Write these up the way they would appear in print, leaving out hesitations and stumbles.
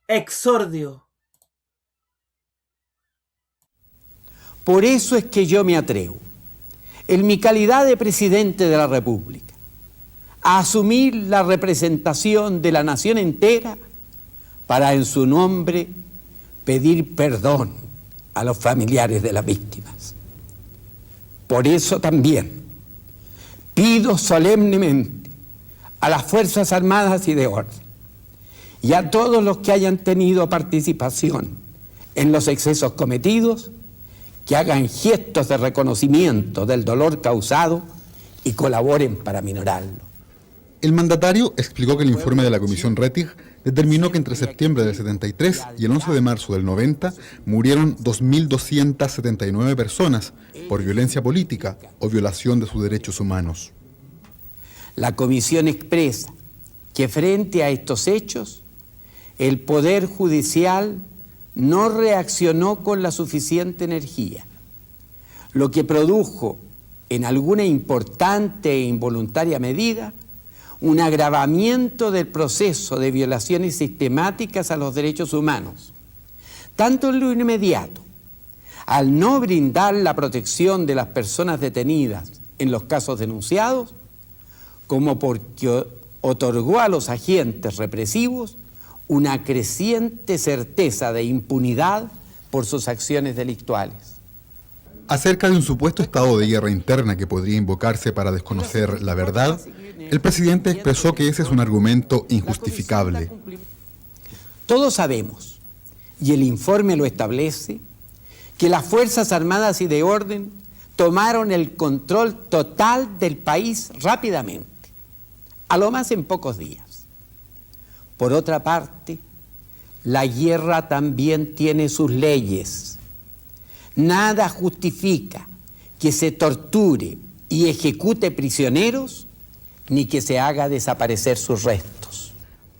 Exordio. Por eso es que yo me atrevo, en mi calidad de presidente de la República, a asumir la representación de la nación entera para en su nombre pedir perdón a los familiares de las víctimas. Por eso también pido solemnemente a las Fuerzas Armadas y de Orden y a todos los que hayan tenido participación en los excesos cometidos que hagan gestos de reconocimiento del dolor causado y colaboren para minorarlo. El mandatario explicó que el informe de la Comisión Rettig determinó que entre septiembre del 73 y el 11 de marzo del 90 murieron 2.279 personas por violencia política o violación de sus derechos humanos. La Comisión expresa que frente a estos hechos, el Poder Judicial no reaccionó con la suficiente energía, lo que produjo en alguna importante e involuntaria medida un agravamiento del proceso de violaciones sistemáticas a los derechos humanos, tanto en lo inmediato, al no brindar la protección de las personas detenidas en los casos denunciados, como porque otorgó a los agentes represivos una creciente certeza de impunidad por sus acciones delictuales. Acerca de un supuesto estado de guerra interna que podría invocarse para desconocer la verdad, el presidente expresó que ese es un argumento injustificable. Todos sabemos, y el informe lo establece, que las Fuerzas Armadas y de Orden tomaron el control total del país rápidamente, a lo más en pocos días. Por otra parte, la guerra también tiene sus leyes. Nada justifica que se torture y ejecute prisioneros, ni que se haga desaparecer sus restos.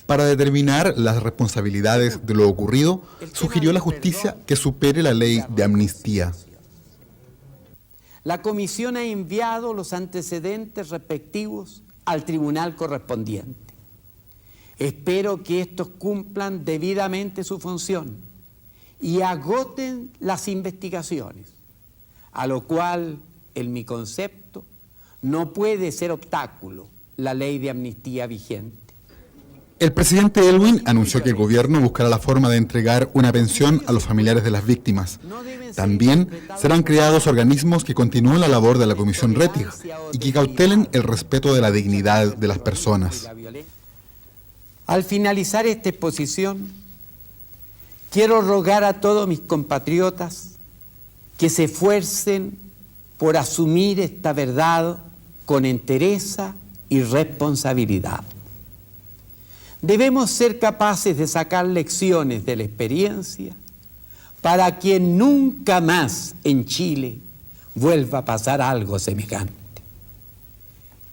Para determinar las responsabilidades de lo ocurrido, sugirió la justicia que supere la ley de amnistía. La comisión ha enviado los antecedentes respectivos al tribunal correspondiente. Espero que estos cumplan debidamente su función y agoten las investigaciones, a lo cual, en mi concepto, no puede ser obstáculo la ley de amnistía vigente. El presidente Elwin anunció que el gobierno buscará la forma de entregar una pensión a los familiares de las víctimas. También serán creados organismos que continúen la labor de la Comisión Rettig y que cautelen el respeto de la dignidad de las personas. Al finalizar esta exposición, quiero rogar a todos mis compatriotas que se esfuercen por asumir esta verdad con entereza y responsabilidad. Debemos ser capaces de sacar lecciones de la experiencia para que nunca más en Chile vuelva a pasar algo semejante.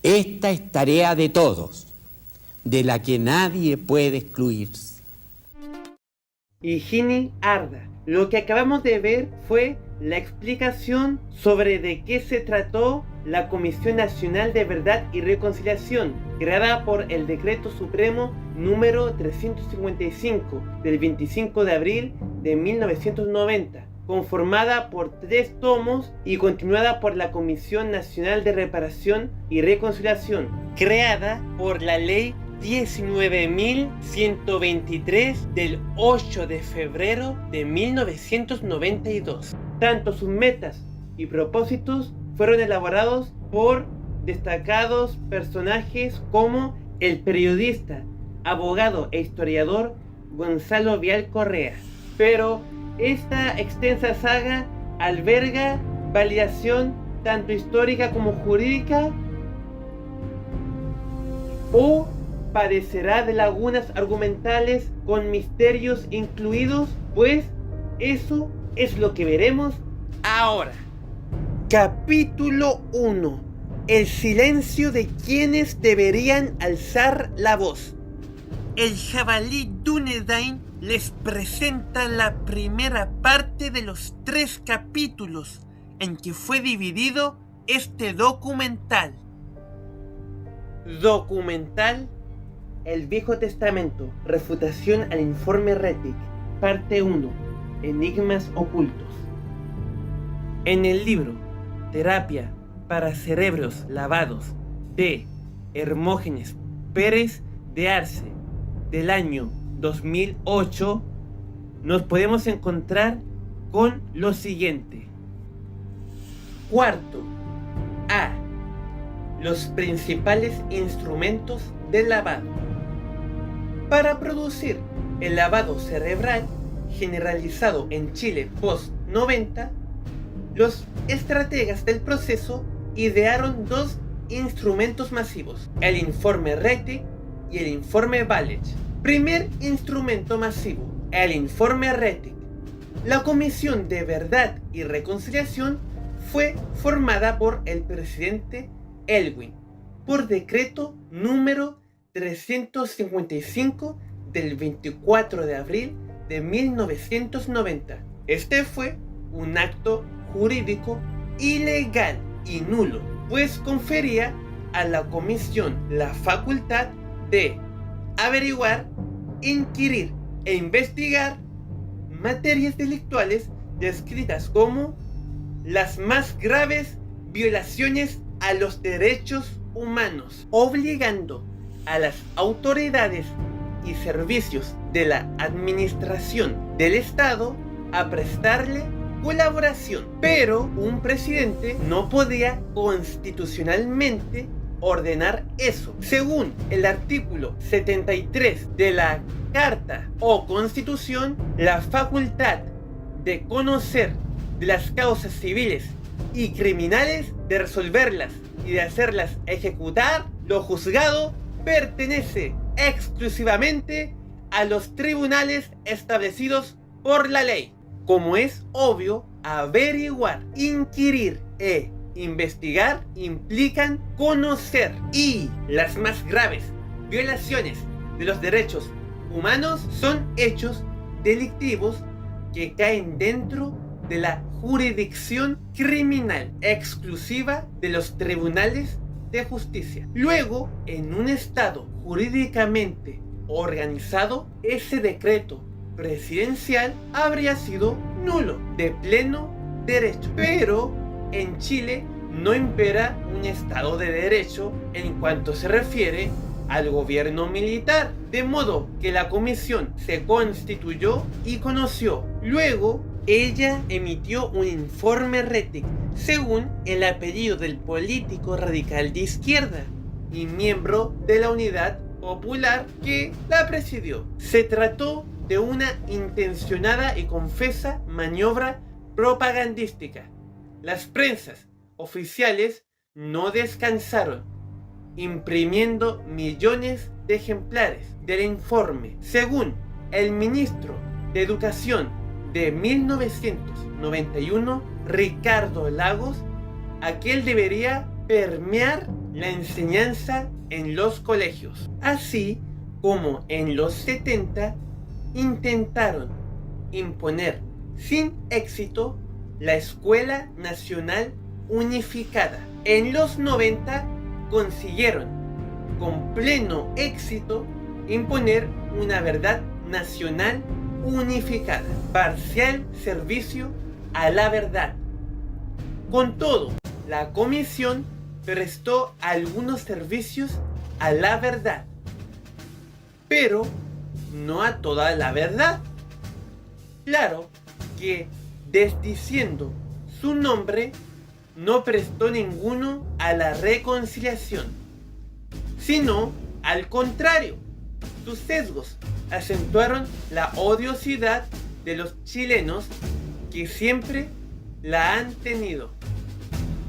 Esta es tarea de todos, de la que nadie puede excluirse. Higini Arda. Lo que acabamos de ver fue la explicación sobre de qué se trató la Comisión Nacional de Verdad y Reconciliación, creada por el Decreto Supremo número 355 del 25 de abril de 1990, conformada por 3 tomos y continuada por la Comisión Nacional de Reparación y Reconciliación, creada por la Ley 19.123 del 8 de febrero de 1992. Tanto sus metas y propósitos fueron elaborados por destacados personajes como el periodista, abogado e historiador Gonzalo Vial Correa. Pero esta extensa saga alberga validación tanto histórica como jurídica, o padecerá de lagunas argumentales con misterios incluidos, pues eso es lo que veremos ahora. Capítulo 1. El silencio de quienes deberían alzar la voz. El jabalí Dúnedain les presenta la primera parte de los 3 capítulos en que fue dividido este documental. Documental el Viejo Testamento, refutación al informe Rettig, parte 1, enigmas ocultos. En el libro Terapia para cerebros lavados de Hermógenes Pérez de Arce del año 2008, nos podemos encontrar con lo siguiente. Cuarto, A. Los principales instrumentos del lavado. Para producir el lavado cerebral generalizado en Chile post-90, los estrategas del proceso idearon dos instrumentos masivos, el informe Rettig y el informe Walech. Primer instrumento masivo, el informe Rettig. La Comisión de Verdad y Reconciliación fue formada por el presidente Elwin por decreto número 355 del 24 de abril de 1990. Este fue un acto jurídico ilegal y nulo, pues confería a la comisión la facultad de averiguar, inquirir e investigar materias delictuales descritas como las más graves violaciones a los derechos humanos, obligando a las autoridades y servicios de la administración del Estado a prestarle colaboración. Pero un presidente no podía constitucionalmente ordenar eso. Según el artículo 73 de la Carta o Constitución, la facultad de conocer de las causas civiles y criminales, de resolverlas y de hacerlas ejecutar, lo juzgado pertenece exclusivamente a los tribunales establecidos por la ley. Como es obvio, averiguar, inquirir e investigar implican conocer, y las más graves violaciones de los derechos humanos son hechos delictivos que caen dentro de la jurisdicción criminal exclusiva de los tribunales de justicia. Luego, en un estado jurídicamente organizado, ese decreto presidencial habría sido nulo, de pleno derecho. Pero en Chile no impera un estado de derecho en cuanto se refiere al gobierno militar, de modo que la comisión se constituyó y conoció. Luego, ella emitió un informe Rettig, según el apellido del político radical de izquierda y miembro de la Unidad Popular que la presidió. Se trató de una intencionada y confesa maniobra propagandística. Las prensas oficiales no descansaron, imprimiendo millones de ejemplares del informe. Según el ministro de Educación de 1991, Ricardo Lagos, aquel debería permear la enseñanza en los colegios. Así como en los 70 intentaron imponer sin éxito la Escuela Nacional Unificada. En los 90 consiguieron con pleno éxito imponer una verdad nacional unificada, parcial servicio a la verdad. Con todo, la comisión prestó algunos servicios a la verdad, pero no a toda la verdad. Claro que, desdiciendo su nombre, no prestó ninguno a la reconciliación, sino al contrario. Sus sesgos acentuaron la odiosidad de los chilenos, que siempre la han tenido,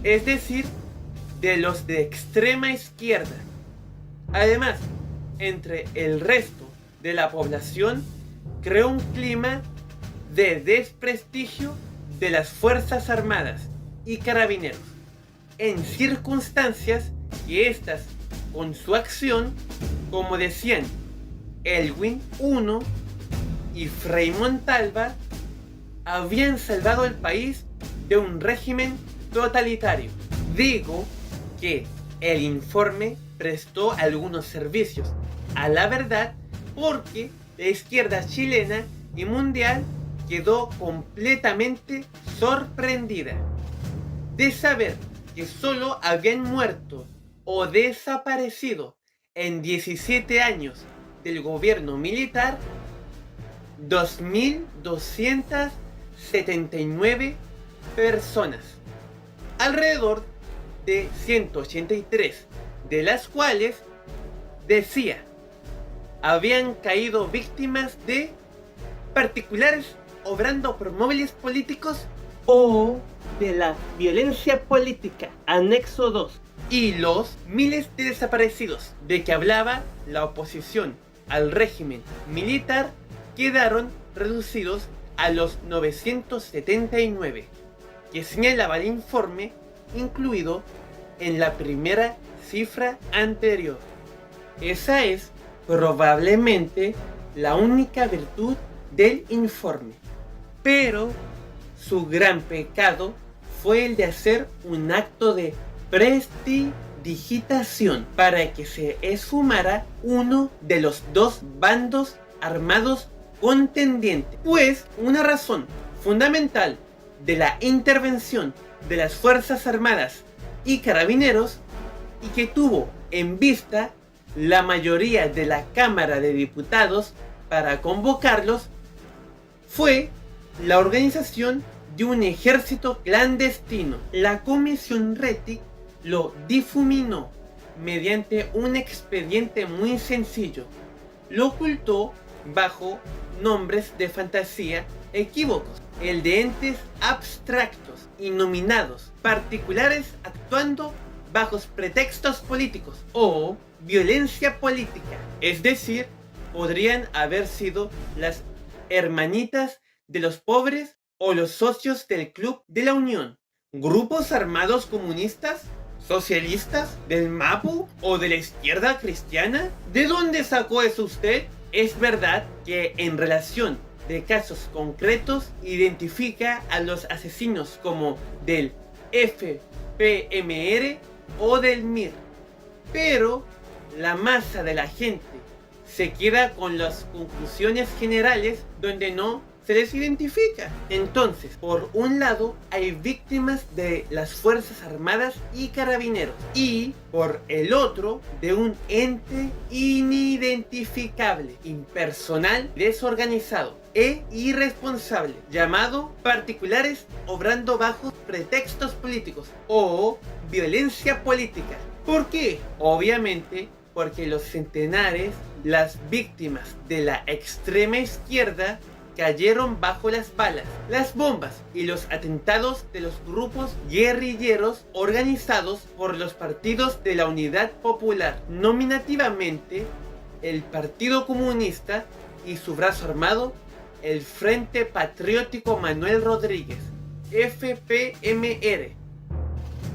es decir, de los de extrema izquierda. Además, entre el resto de la población, creó un clima de desprestigio de las Fuerzas Armadas y Carabineros, en circunstancias que éstas, con su acción, como decían Elwin I y Frei Montalva, habían salvado al país de un régimen totalitario. Digo que el informe prestó algunos servicios a la verdad, porque la izquierda chilena y mundial quedó completamente sorprendida de saber que solo habían muerto o desaparecido en 17 años del gobierno militar 2.279 personas, alrededor de 183 de las cuales, decía, habían caído víctimas de particulares obrando por móviles políticos o de la violencia política, anexo 2, y los miles de desaparecidos de que hablaba la oposición al régimen militar quedaron reducidos a los 979 que señalaba el informe, incluido en la primera cifra anterior. Esa es probablemente la única virtud del informe, pero su gran pecado fue el de hacer un acto de prestidigitación para que se esfumara uno de los dos bandos armados contendientes, pues una razón fundamental de la intervención de las Fuerzas Armadas y Carabineros, y que tuvo en vista la mayoría de la Cámara de Diputados para convocarlos, fue la organización de un ejército clandestino. La Comisión Rettig lo difuminó mediante un expediente muy sencillo. Lo ocultó bajo nombres de fantasía equívocos, el de entes abstractos y nominados, particulares actuando bajo pretextos políticos o violencia política, es decir, podrían haber sido las hermanitas de los pobres o los socios del Club de la Unión, grupos armados comunistas, socialistas, del MAPU o de la izquierda cristiana. ¿De dónde sacó eso usted? Es verdad que en relación de casos concretos identifica a los asesinos como del FPMR o del MIR, pero la masa de la gente se queda con las conclusiones generales donde no se les identifica. Entonces, por un lado, hay víctimas de las Fuerzas Armadas y Carabineros, y por el otro, de un ente inidentificable, impersonal, desorganizado e irresponsable, llamado particulares obrando bajo pretextos políticos o violencia política. ¿Por qué? Obviamente porque los centenares, las víctimas de la extrema izquierda, cayeron bajo las balas, las bombas y los atentados de los grupos guerrilleros organizados por los partidos de la Unidad Popular, nominativamente el Partido Comunista y su brazo armado, el Frente Patriótico Manuel Rodríguez, FPMR,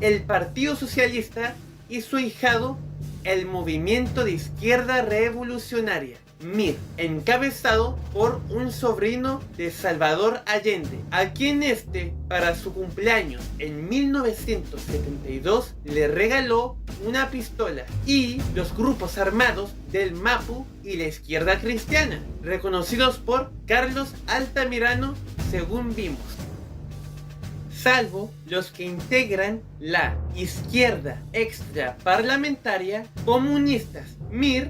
el Partido Socialista y su ahijado, el Movimiento de Izquierda Revolucionaria, MIR, encabezado por un sobrino de Salvador Allende, a quien para su cumpleaños en 1972, le regaló una pistola, y los grupos armados del MAPU y la izquierda cristiana, reconocidos por Carlos Altamirano, según vimos. Salvo los que integran la izquierda extraparlamentaria comunistas, MIR,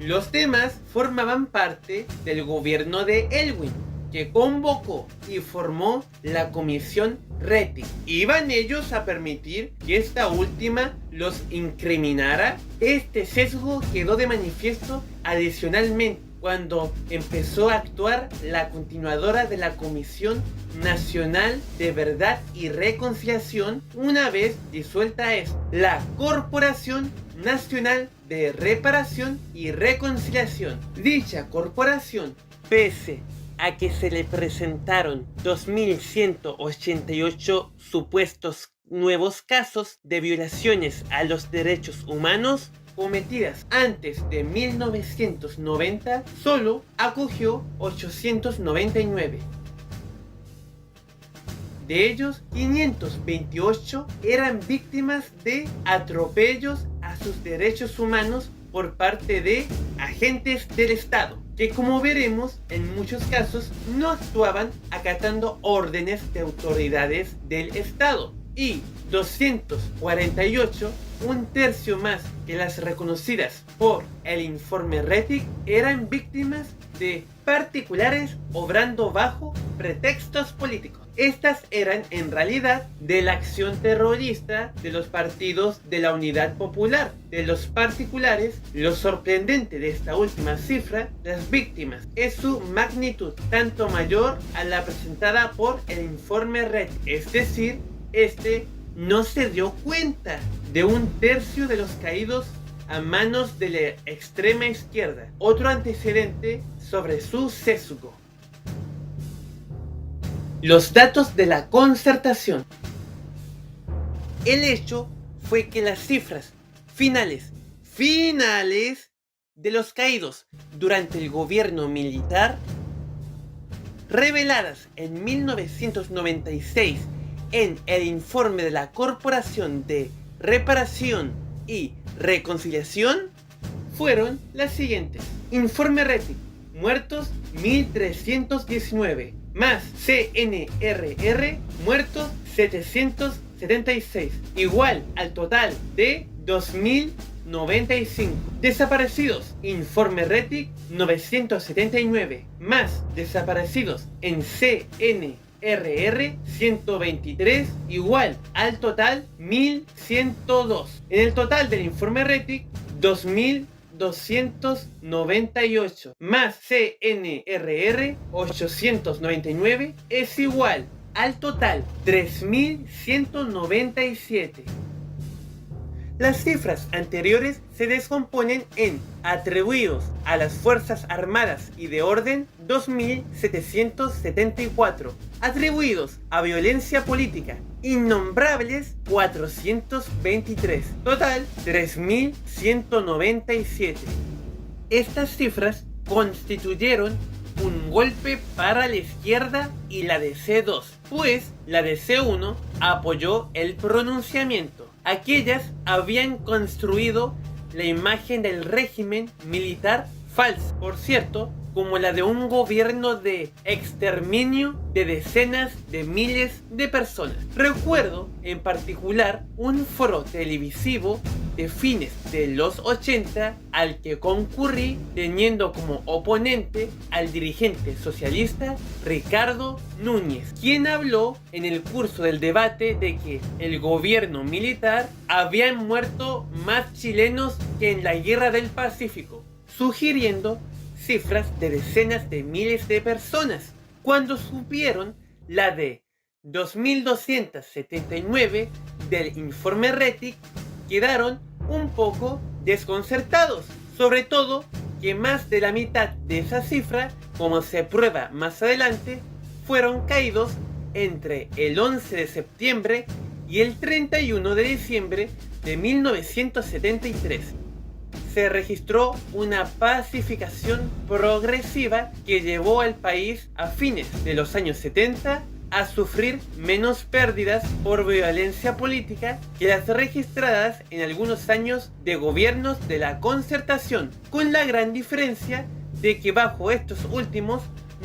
los demás formaban parte del gobierno de Elwin, que convocó y formó la Comisión Rettig. ¿Iban ellos a permitir que esta última los incriminara? Este sesgo quedó de manifiesto adicionalmente cuando empezó a actuar la continuadora de la Comisión Nacional de Verdad y Reconciliación, una vez disuelta esta, la Corporación Nacional de Reparación y Reconciliación. Dicha corporación, pese a que se le presentaron 2.188 supuestos nuevos casos de violaciones a los derechos humanos cometidas antes de 1990, solo acogió 899. De ellos, 528 eran víctimas de atropellos a sus derechos humanos por parte de agentes del Estado, que como veremos en muchos casos no actuaban acatando órdenes de autoridades del Estado. Y 248, un tercio más que las reconocidas por el informe Rettig, eran víctimas de particulares obrando bajo pretextos políticos. Estas eran en realidad de la acción terrorista de los partidos de la Unidad Popular, de los particulares. Lo sorprendente de esta última cifra, las víctimas, es su magnitud, tanto mayor a la presentada por el informe Rettig. Es decir, este no se dio cuenta de un tercio de los caídos a manos de la extrema izquierda. Otro antecedente sobre su sesgo. Los datos de la concertación. El hecho fue que las cifras finales de los caídos durante el gobierno militar, reveladas en 1996 en el informe de la Corporación de Reparación y Reconciliación, fueron las siguientes. Informe Rettig: muertos 1319, más CNRR, muertos 776, igual al total de 2095. Desaparecidos, informe Rettig, 979, más desaparecidos en CNRR, 123, igual al total 1102. En el total del informe Rettig, 2298 más CNRR 899 es igual al total 3197. Las cifras anteriores se descomponen en atribuidos a las Fuerzas Armadas y de Orden 2774, atribuidos a violencia política innombrables 423, total 3197. Estas cifras constituyeron un golpe para la izquierda y la DC2, pues la DC1 apoyó el pronunciamiento. Aquellas habían construido la imagen del régimen militar falsa, por cierto, como la de un gobierno de exterminio de decenas de miles de personas. Recuerdo en particular un foro televisivo de fines de los 80 al que concurrí teniendo como oponente al dirigente socialista Ricardo Núñez, quien habló en el curso del debate de que el gobierno militar habían muerto más chilenos que en la guerra del Pacífico, sugiriendo cifras de decenas de miles de personas, cuando supieron la de 2279 del informe Rettig, quedaron un poco desconcertados, sobre todo que más de la mitad de esa cifra, como se prueba más adelante, fueron caídos entre el 11 de septiembre y el 31 de diciembre de 1973. Se registró una pacificación progresiva que llevó al país a fines de los años 70 a sufrir menos pérdidas por violencia política que las registradas en algunos años de gobiernos de la Concertación, con la gran diferencia de que bajo estos últimos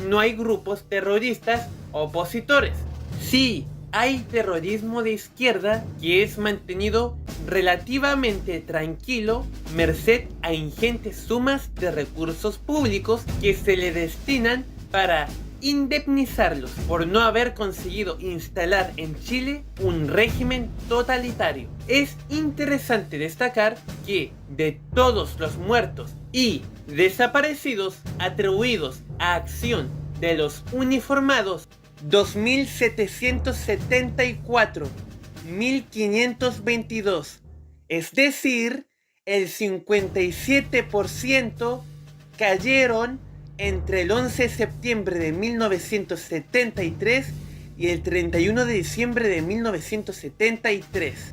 no hay grupos terroristas opositores. Sí, hay terrorismo de izquierda que es mantenido relativamente tranquilo merced a ingentes sumas de recursos públicos que se le destinan para indemnizarlos por no haber conseguido instalar en Chile un régimen totalitario. Es interesante destacar que de todos los muertos y desaparecidos atribuidos a acción de los uniformados, 2.774, 1.522, es decir, el 57% cayeron entre el 11 de septiembre de 1973 y el 31 de diciembre de 1973,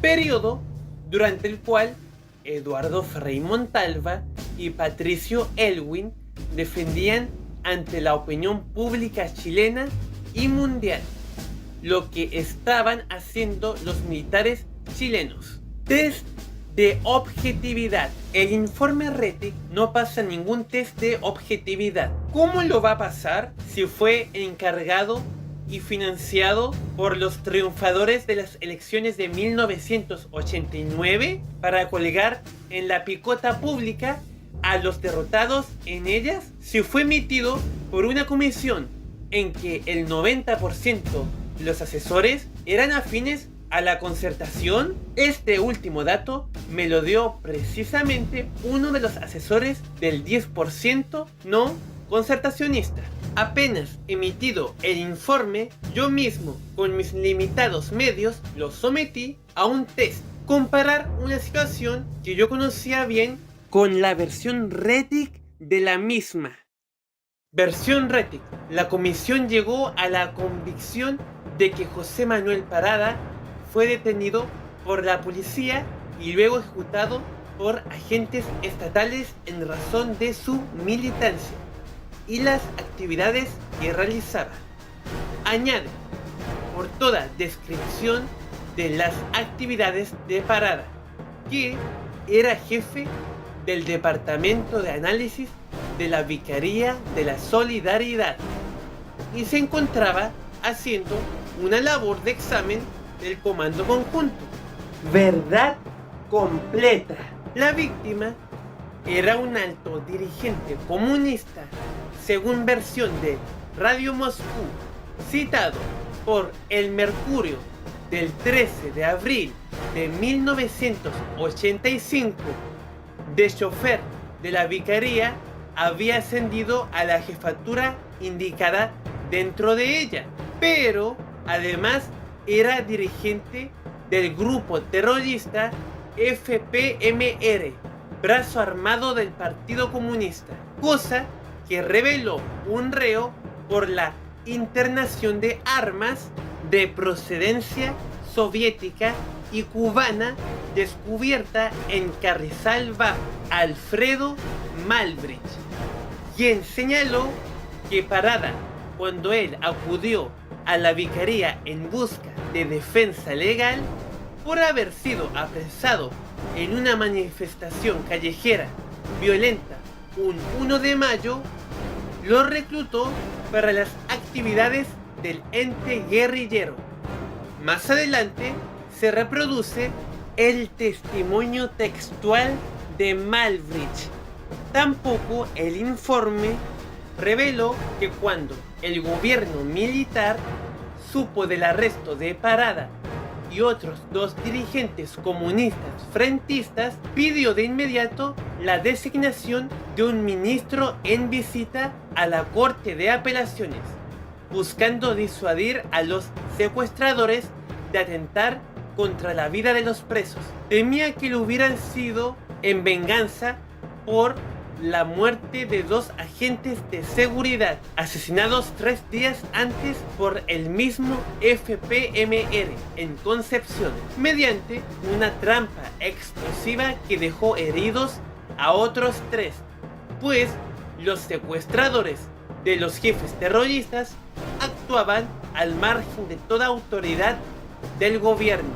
periodo durante el cual Eduardo Frei Montalva y Patricio Aylwin defendían ante la opinión pública chilena y mundial lo que estaban haciendo los militares chilenos. Desde de objetividad. El informe Rettig no pasa ningún test de objetividad. ¿Cómo lo va a pasar si fue encargado y financiado por los triunfadores de las elecciones de 1989 para colgar en la picota pública a los derrotados en ellas? Si fue emitido por una comisión en que el 90% de los asesores eran afines a la concertación. Este último dato me lo dio precisamente uno de los asesores del 10% no concertacionista. Apenas emitido el informe, yo mismo, con mis limitados medios, lo sometí a un test. Comparar una situación que yo conocía bien con la versión Rettig de la misma. Versión Rettig. La comisión llegó a la convicción de que José Manuel Parada fue detenido por la policía y luego ejecutado por agentes estatales en razón de su militancia y las actividades que realizaba. Añade, por toda descripción de las actividades de Parada, que era jefe del Departamento de Análisis de la Vicaría de la Solidaridad y se encontraba haciendo una labor de examen del comando conjunto. Verdad completa. La víctima era un alto dirigente comunista, según versión de Radio Moscú, citado por El Mercurio del 13 de abril de 1985. De chofer de la vicaría había ascendido a la jefatura indicada dentro de ella, pero además era dirigente del grupo terrorista FPMR, brazo armado del Partido Comunista, cosa que reveló un reo por la internación de armas de procedencia soviética y cubana descubierta en Carrizal Bajo, Alfredo Malbrich, quien señaló que Parada, cuando él acudió a la vicaría en busca de defensa legal por haber sido apresado en una manifestación callejera violenta un 1 de mayo, lo reclutó para las actividades del ente guerrillero. Más adelante se reproduce el testimonio textual de Malbrich. Tampoco el informe reveló que cuando el gobierno militar supo del arresto de Parada y otros 2 dirigentes comunistas frentistas, pidió de inmediato la designación de un ministro en visita a la Corte de Apelaciones, buscando disuadir a los secuestradores de atentar contra la vida de los presos. Temía que lo hubieran sido en venganza por la muerte de 2 agentes de seguridad asesinados 3 días antes por el mismo FPMR en Concepción, mediante una trampa explosiva que dejó heridos a otros 3, pues los secuestradores de los jefes terroristas actuaban al margen de toda autoridad del gobierno.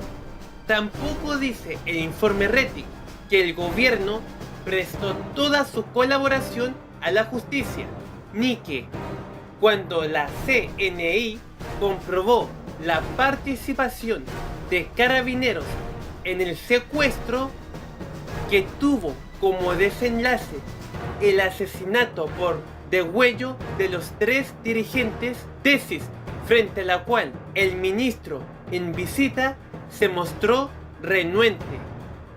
Tampoco dice el informe Rettig que el gobierno prestó toda su colaboración a la justicia, ni que, cuando la CNI comprobó la participación de carabineros en el secuestro, que tuvo como desenlace el asesinato por degüello de los 3 dirigentes, tesis frente a la cual el ministro en visita se mostró renuente,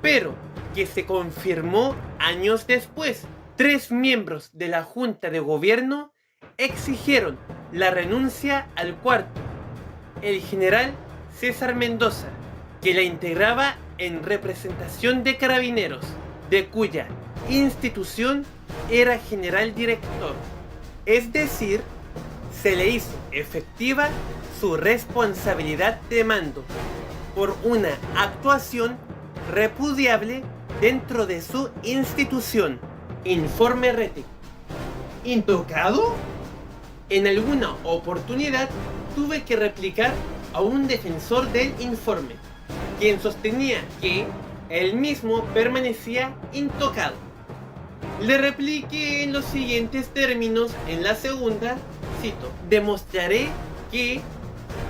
pero que se confirmó años después. 3 miembros de la Junta de Gobierno exigieron la renuncia al cuarto, el general César Mendoza, que la integraba en representación de carabineros, de cuya institución era general director. Es decir, se le hizo efectiva su responsabilidad de mando por una actuación repudiable dentro de su institución. Informe Rettig. ¿Intocado? En alguna oportunidad tuve que replicar a un defensor del informe, quien sostenía que el mismo permanecía intocado. Le repliqué en los siguientes términos en la segunda, cito: demostraré que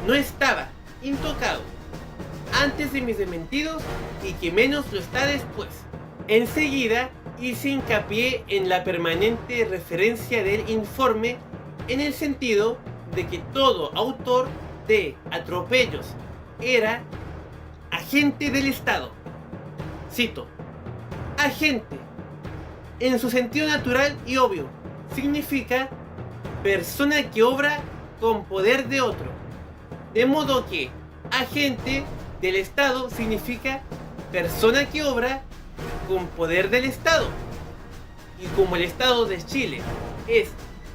no estaba intocado antes de mis desmentidos y que menos lo está después. Enseguida hice hincapié en la permanente referencia del informe en el sentido de que todo autor de atropellos era agente del Estado. Cito: agente, en su sentido natural y obvio, significa persona que obra con poder de otro. De modo que agente del Estado significa persona que obra con poder del Estado. Y como el Estado de Chile es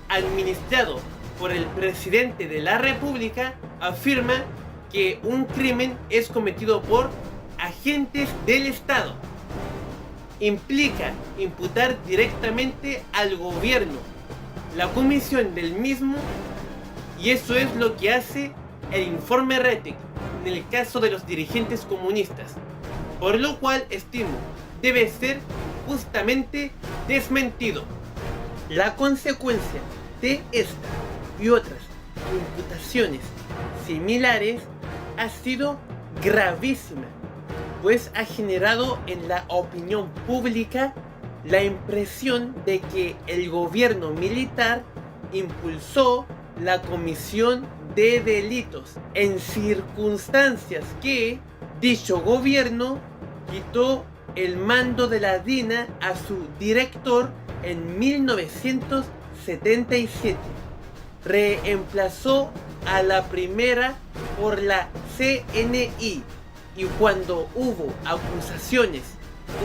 administrado por el presidente de la República, afirma que un crimen es cometido por agentes del Estado. Implica imputar directamente al gobierno la comisión del mismo, y eso es lo que hace el informe Rettig en el caso de los dirigentes comunistas, por lo cual estimo debe ser justamente desmentido. La consecuencia de esta y otras imputaciones similares ha sido gravísima, pues ha generado en la opinión pública la impresión de que el gobierno militar impulsó la comisión de delitos en circunstancias que dicho gobierno quitó el mando de la DINA a su director en 1977, reemplazó a la primera por la CNI, y cuando hubo acusaciones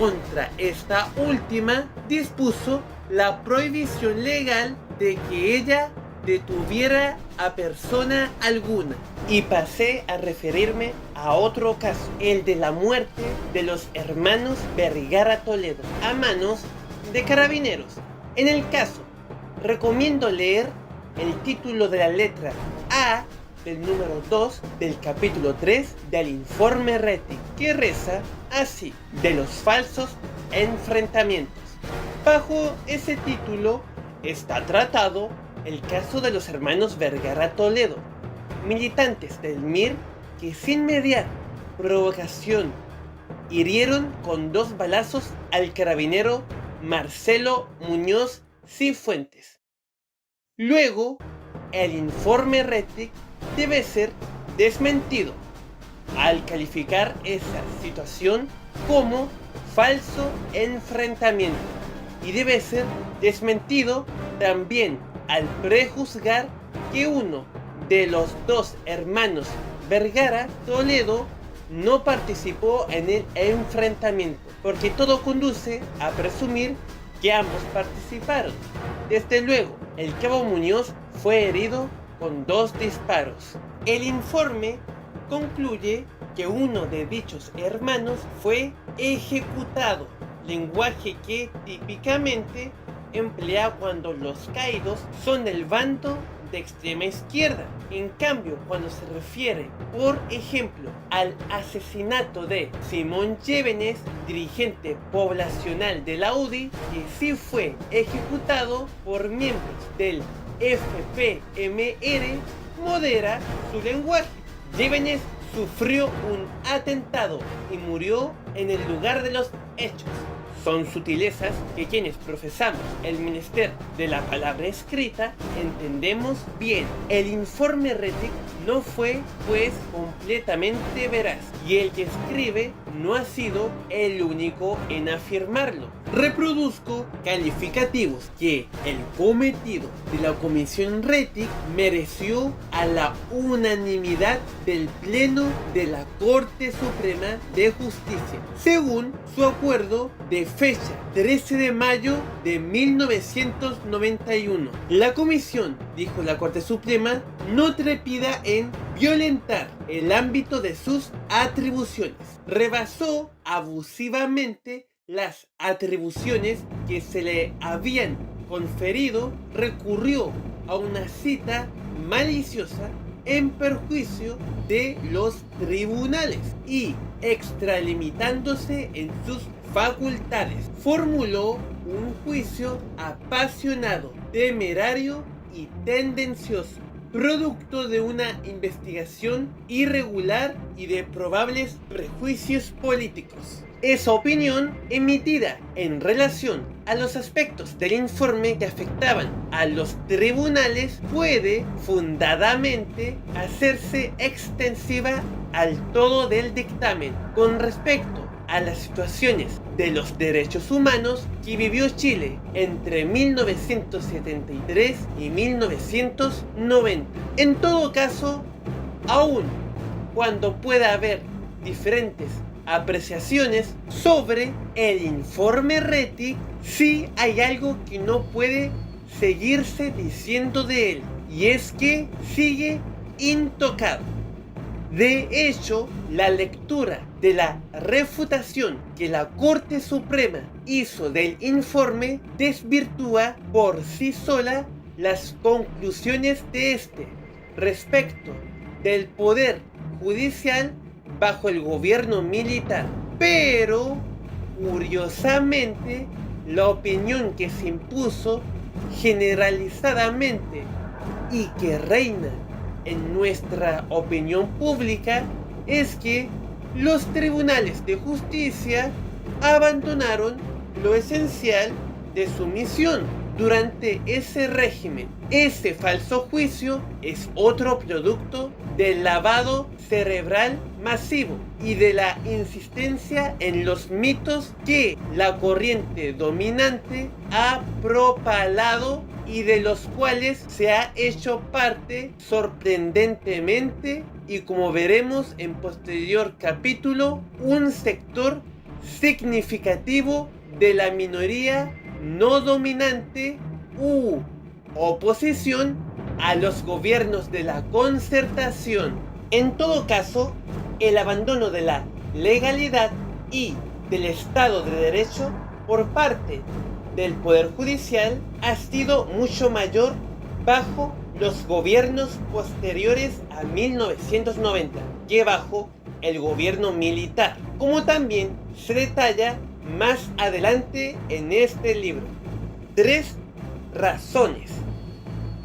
contra esta última, dispuso la prohibición legal de que ella detuviera a persona alguna. Y pasé a referirme a otro caso, el de la muerte de los hermanos Vergara Toledo a manos de carabineros. En el caso, recomiendo leer el título de la letra A del número 2 del capítulo 3 del informe Rettig, que reza así: de los falsos enfrentamientos. Bajo ese título está tratado el caso de los hermanos Vergara Toledo, militantes del MIR que sin mediar provocación hirieron con 2 balazos al carabinero Marcelo Muñoz Cifuentes. Luego, el informe Rettig debe ser desmentido al calificar esa situación como falso enfrentamiento, y debe ser desmentido también al prejuzgar que uno de los 2 hermanos Vergara Toledo no participó en el enfrentamiento, porque todo conduce a presumir que ambos participaron. Desde luego, el cabo Muñoz fue herido con 2 disparos. El informe concluye que uno de dichos hermanos fue ejecutado, lenguaje que típicamente emplea cuando los caídos son del bando de extrema izquierda. En cambio, cuando se refiere, por ejemplo, al asesinato de Simón Llévenes, dirigente poblacional de la UDI, que sí fue ejecutado por miembros del FPMR, modera su lenguaje. Llévenes sufrió un atentado y murió en el lugar de los hechos. Son sutilezas que quienes profesamos el menester de la palabra escrita entendemos bien. El informe Rettig no fue, pues, completamente veraz, y el que escribe no ha sido el único en afirmarlo. Reproduzco calificativos que el cometido de la comisión Rettig mereció a la unanimidad del Pleno de la Corte Suprema de Justicia, según su acuerdo de fecha 13 de mayo de 1991. La comisión, dijo la Corte Suprema, no trepida en violentar el ámbito de sus atribuciones. Rebasó abusivamente las atribuciones que se le habían conferido, recurrió a una cita maliciosa en perjuicio de los tribunales y extralimitándose en sus facultades. Formuló un juicio apasionado, temerario y tendencioso, producto de una investigación irregular y de probables prejuicios políticos. Esa opinión emitida en relación a los aspectos del informe que afectaban a los tribunales puede fundadamente hacerse extensiva al todo del dictamen con respecto a las situaciones de los derechos humanos que vivió Chile entre 1973 y 1990. En todo caso, aun cuando pueda haber diferentes apreciaciones sobre el informe Rettig, sí hay algo que no puede seguirse diciendo de él, y es que sigue intocado. De hecho, la lectura de la refutación que la Corte Suprema hizo del informe desvirtúa por sí sola las conclusiones de este respecto del poder judicial bajo el gobierno militar. Pero, curiosamente, la opinión que se impuso generalizadamente y que reina en nuestra opinión pública es que los tribunales de justicia abandonaron lo esencial de su misión durante ese régimen. Ese falso juicio es otro producto del lavado cerebral masivo y de la insistencia en los mitos que la corriente dominante ha propalado y de los cuales se ha hecho parte sorprendentemente, y como veremos en posterior capítulo, un sector significativo de la minoría no dominante u oposición a los gobiernos de la concertación. En todo caso, el abandono de la legalidad y del Estado de Derecho por parte del Poder Judicial ha sido mucho mayor bajo los gobiernos posteriores a 1990 que bajo el gobierno militar, como también se detalla más adelante en este libro. 3 razones.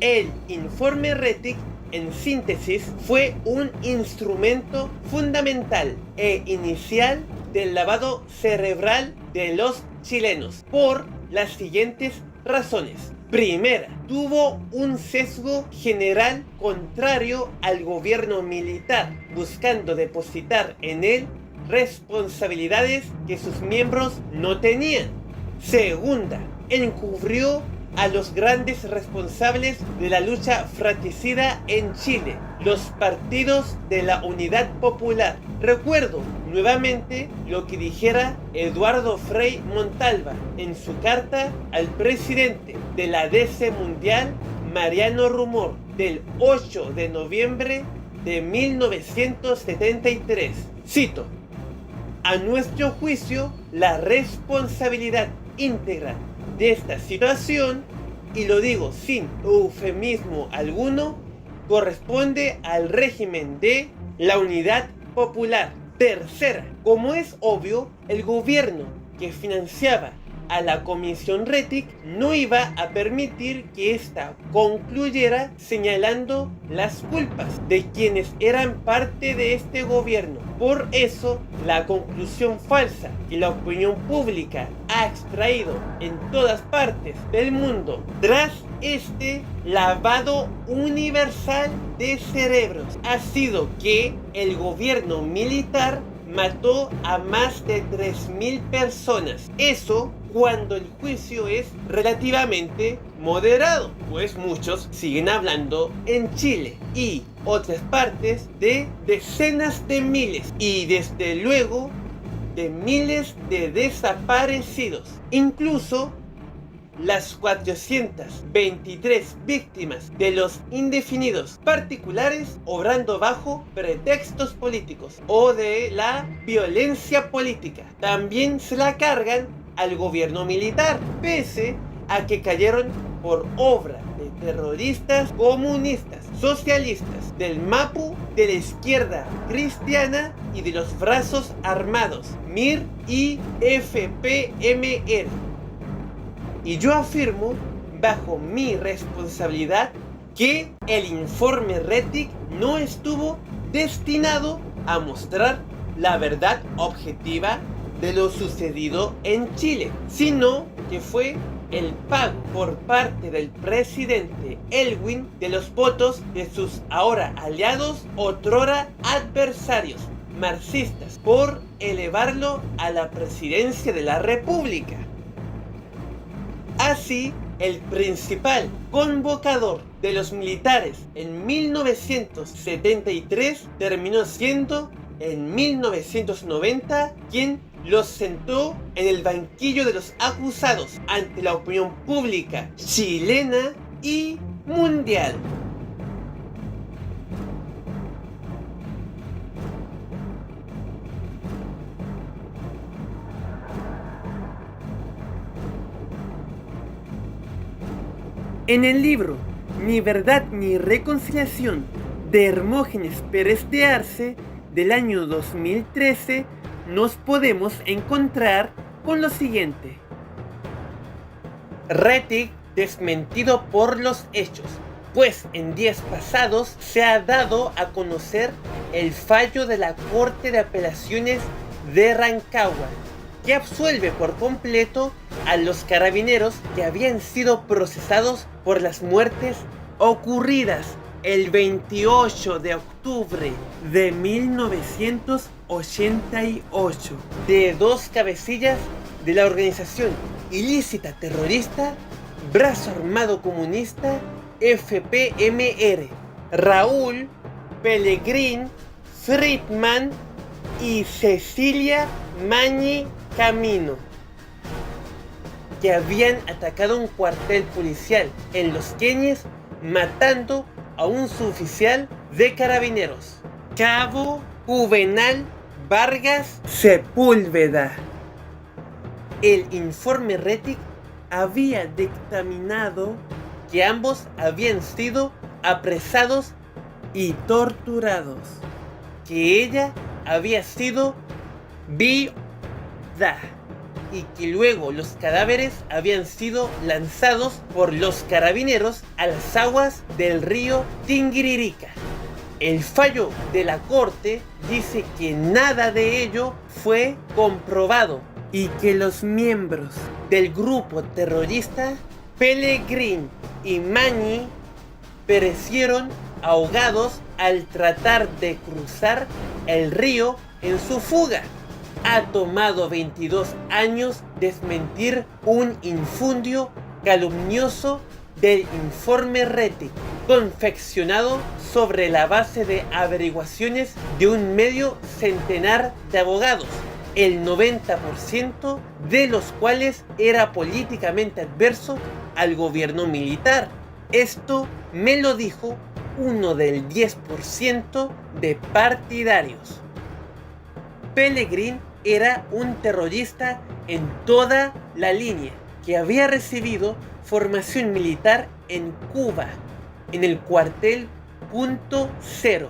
El informe Rettig, en síntesis, fue un instrumento fundamental e inicial del lavado cerebral de los chilenos por las siguientes razones. Primera, tuvo un sesgo general contrario al gobierno militar, buscando depositar en él responsabilidades que sus miembros no tenían. Segunda, encubrió a los grandes responsables de la lucha fratricida en Chile, los partidos de la Unidad Popular. Recuerdo nuevamente lo que dijera Eduardo Frei Montalva en su carta al presidente de la DC Mundial, Mariano Rumor, del 8 de noviembre de 1973. Cito: a nuestro juicio, la responsabilidad íntegra de esta situación, y lo digo sin eufemismo alguno, corresponde al régimen de la Unidad Popular. Tercera, como es obvio, el gobierno que financiaba a la Comisión Rettig no iba a permitir que ésta concluyera señalando las culpas de quienes eran parte de este gobierno. Por eso, la conclusión falsa que la opinión pública ha extraído en todas partes del mundo tras este lavado universal de cerebros ha sido que el gobierno militar mató a más de 3.000 personas. Eso cuando el juicio es relativamente moderado, pues muchos siguen hablando en Chile y otras partes de decenas de miles y desde luego de miles de desaparecidos. Incluso las 423 víctimas de los indefinidos particulares obrando bajo pretextos políticos o de la violencia política también se la cargan al gobierno militar, pese a que cayeron por obra de terroristas comunistas, socialistas, del MAPU, de la izquierda cristiana y de los brazos armados MIR y FPMR. Y yo afirmo, bajo mi responsabilidad, que el informe Rettig no estuvo destinado a mostrar la verdad objetiva de lo sucedido en Chile, sino que fue el pago por parte del presidente Elwin de los votos de sus ahora aliados, otrora adversarios marxistas, por elevarlo a la presidencia de la República. Así, el principal convocador de los militares en 1973 terminó siendo en 1990 quien los sentó en el banquillo de los acusados ante la opinión pública chilena y mundial. En el libro Ni Verdad ni Reconciliación de Hermógenes Pérez de Arce del año 2013 nos podemos encontrar con lo siguiente. Rettig desmentido por los hechos, pues en días pasados se ha dado a conocer el fallo de la Corte de Apelaciones de Rancagua, que absuelve por completo a los carabineros que habían sido procesados por las muertes ocurridas el 28 de octubre de 1988 de dos cabecillas de la organización ilícita terrorista Brazo Armado Comunista FPMR, Raúl Pellegrín Friedman y Cecilia Mañi Camino, que habían atacado un cuartel policial en Los Queñes, matando a un suboficial de carabineros, Cabo Juvenal Vargas Sepúlveda. El informe Rettig había dictaminado que ambos habían sido apresados y torturados, que ella había sido viuda y que luego los cadáveres habían sido lanzados por los carabineros a las aguas del río Tinguiririca. El fallo de la corte dice que nada de ello fue comprobado y que los miembros del grupo terrorista Pellegrín y Mañi perecieron ahogados al tratar de cruzar el río en su fuga. Ha tomado 22 años desmentir un infundio calumnioso del informe Rettig, confeccionado sobre la base de averiguaciones de un medio centenar de abogados, el 90% de los cuales era políticamente adverso al gobierno militar. Esto me lo dijo uno del 10% de partidarios. Pellegrín era un terrorista en toda la línea, que había recibido formación militar en Cuba, en el cuartel Punto Cero.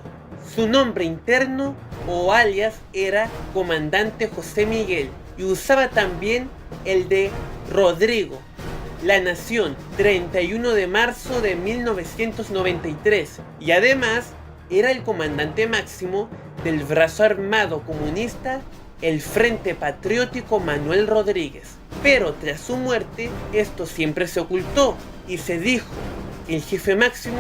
Su nombre interno o alias era Comandante José Miguel y usaba también el de Rodrigo. La Nación, 31 de marzo de 1993, y además era el comandante máximo del Brazo Armado Comunista, el Frente Patriótico Manuel Rodríguez. Pero tras su muerte, esto siempre se ocultó y se dijo que el jefe máximo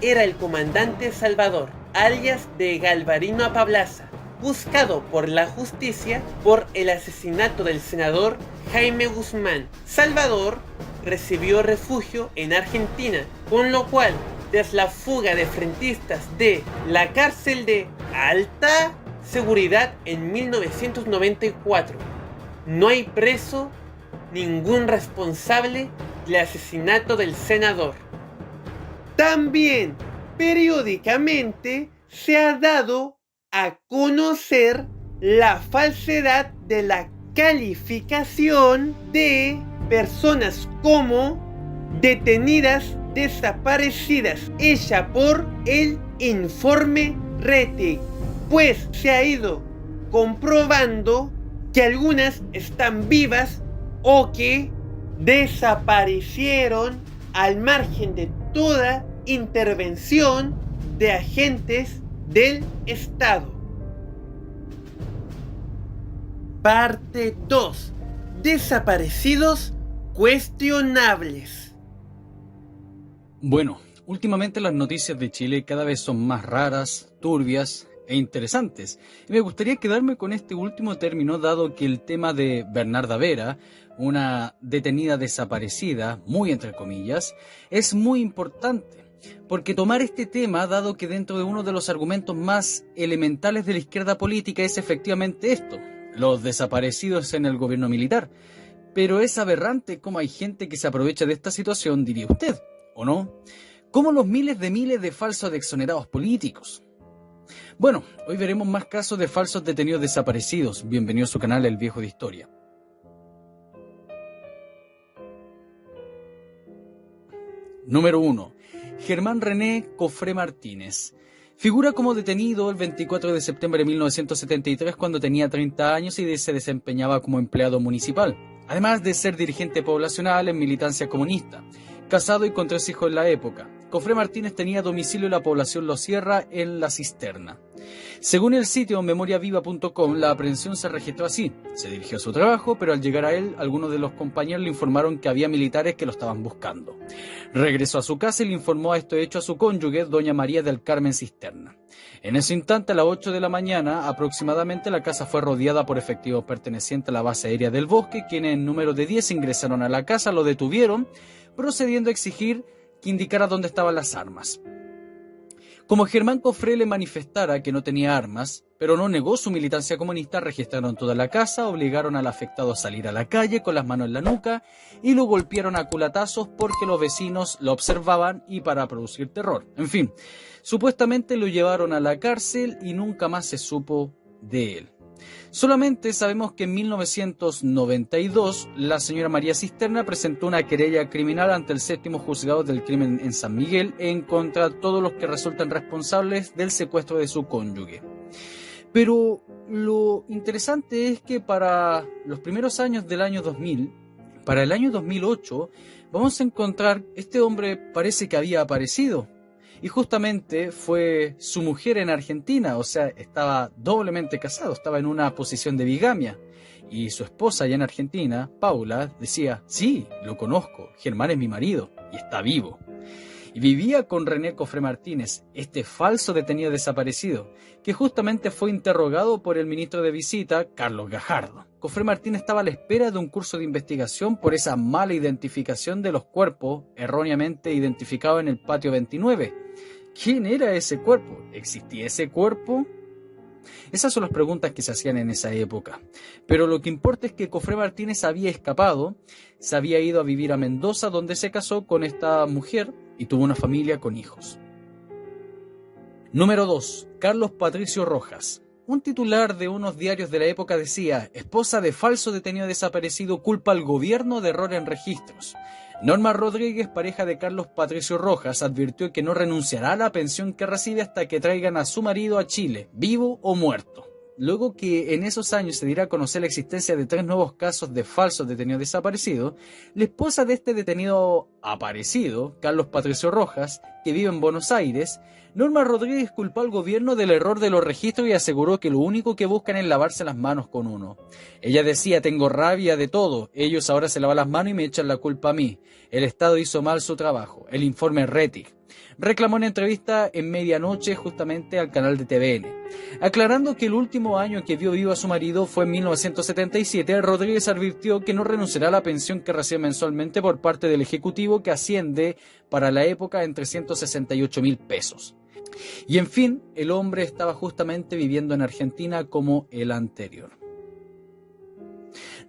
era el comandante Salvador, alias de Galvarino Apablaza, buscado por la justicia por el asesinato del senador Jaime Guzmán. Salvador recibió refugio en Argentina, con lo cual, tras la fuga de frentistas de la cárcel de alta seguridad en 1994, no hay preso ningún responsable del asesinato del senador. También, periódicamente, se ha dado a conocer la falsedad de la calificación de personas como detenidas desaparecidas, hecha por el informe Rettig, pues se ha ido comprobando que algunas están vivas o que desaparecieron al margen de toda intervención de agentes del Estado. Parte 2. Desaparecidos cuestionables. Bueno, últimamente las noticias de Chile cada vez son más raras, turbias e interesantes. Y me gustaría quedarme con este último término, dado que el tema de Bernarda Vera, una detenida desaparecida, muy entre comillas, es muy importante. Porque tomar este tema, dado que dentro de uno de los argumentos más elementales de la izquierda política es efectivamente esto, los desaparecidos en el gobierno militar. Pero es aberrante cómo hay gente que se aprovecha de esta situación, diría usted, ¿o no? Como los miles de falsos exonerados políticos. Bueno, hoy veremos más casos de falsos detenidos desaparecidos. Bienvenido a su canal El Viejo de Historia. Número 1. Germán René Cofré Martínez. Figura como detenido el 24 de septiembre de 1973 cuando tenía 30 años y se desempeñaba como empleado municipal, además de ser dirigente poblacional en militancia comunista. Casado y con 3 hijos en la época, Cofré Martínez tenía domicilio en la población Los Sierra, en La Cisterna. Según el sitio memoriaviva.com, la aprehensión se registró así. Se dirigió a su trabajo, pero al llegar a él, algunos de los compañeros le informaron que había militares que lo estaban buscando. Regresó a su casa y le informó a este hecho a su cónyuge, doña María del Carmen Cisterna. En ese instante, a las 8 de la mañana aproximadamente, la casa fue rodeada por efectivos pertenecientes a la base aérea del Bosque, quienes en número de 10 ingresaron a la casa, lo detuvieron, procediendo a exigir que indicara dónde estaban las armas. Como Germán Cofré le manifestara que no tenía armas, pero no negó su militancia comunista, registraron toda la casa, obligaron al afectado a salir a la calle con las manos en la nuca y lo golpearon a culatazos porque los vecinos lo observaban y para producir terror. En fin, supuestamente lo llevaron a la cárcel y nunca más se supo de él. Solamente sabemos que en 1992 la señora María Cisterna presentó una querella criminal ante el 7º Juzgado del Crimen en San Miguel en contra de todos los que resultan responsables del secuestro de su cónyuge. Pero lo interesante es que para los primeros años del año 2000, para el año 2008, vamos a encontrar este hombre parece que había aparecido. Y justamente fue su mujer en Argentina, o sea, estaba doblemente casado, estaba en una posición de bigamia. Y su esposa allá en Argentina, Paula, decía, sí, lo conozco, Germán es mi marido y está vivo. Y vivía con René Cofré Martínez, este falso detenido desaparecido, que justamente fue interrogado por el ministro de Visita, Carlos Gajardo. Cofré Martínez estaba a la espera de un curso de investigación por esa mala identificación de los cuerpos erróneamente identificados en el patio 29. ¿Quién era ese cuerpo? ¿Existía ese cuerpo? Esas son las preguntas que se hacían en esa época. Pero lo que importa es que Cofré Martínez había escapado, se había ido a vivir a Mendoza, donde se casó con esta mujer y tuvo una familia con hijos. Número 2. Carlos Patricio Rojas. Un titular de unos diarios de la época decía: esposa de falso detenido desaparecido culpa al gobierno de error en registros. Norma Rodríguez, pareja de Carlos Patricio Rojas, advirtió que no renunciará a la pensión que recibe hasta que traigan a su marido a Chile, vivo o muerto. Luego que en esos años se diera a conocer la existencia de 3 nuevos casos de falsos detenidos desaparecidos, la esposa de este detenido aparecido, Carlos Patricio Rojas, que vive en Buenos Aires, Norma Rodríguez culpó al gobierno del error de los registros y aseguró que lo único que buscan es lavarse las manos con uno. Ella decía: tengo rabia de todo, ellos ahora se lavan las manos y me echan la culpa a mí. El Estado hizo mal su trabajo. El informe Rettig. Reclamó en entrevista en medianoche justamente al canal de TVN. Aclarando que el último año que vio vivo a su marido fue en 1977, Rodríguez advirtió que no renunciará a la pensión que recibe mensualmente por parte del Ejecutivo, que asciende para la época en 368.000 pesos. Y en fin, el hombre estaba justamente viviendo en Argentina como el anterior.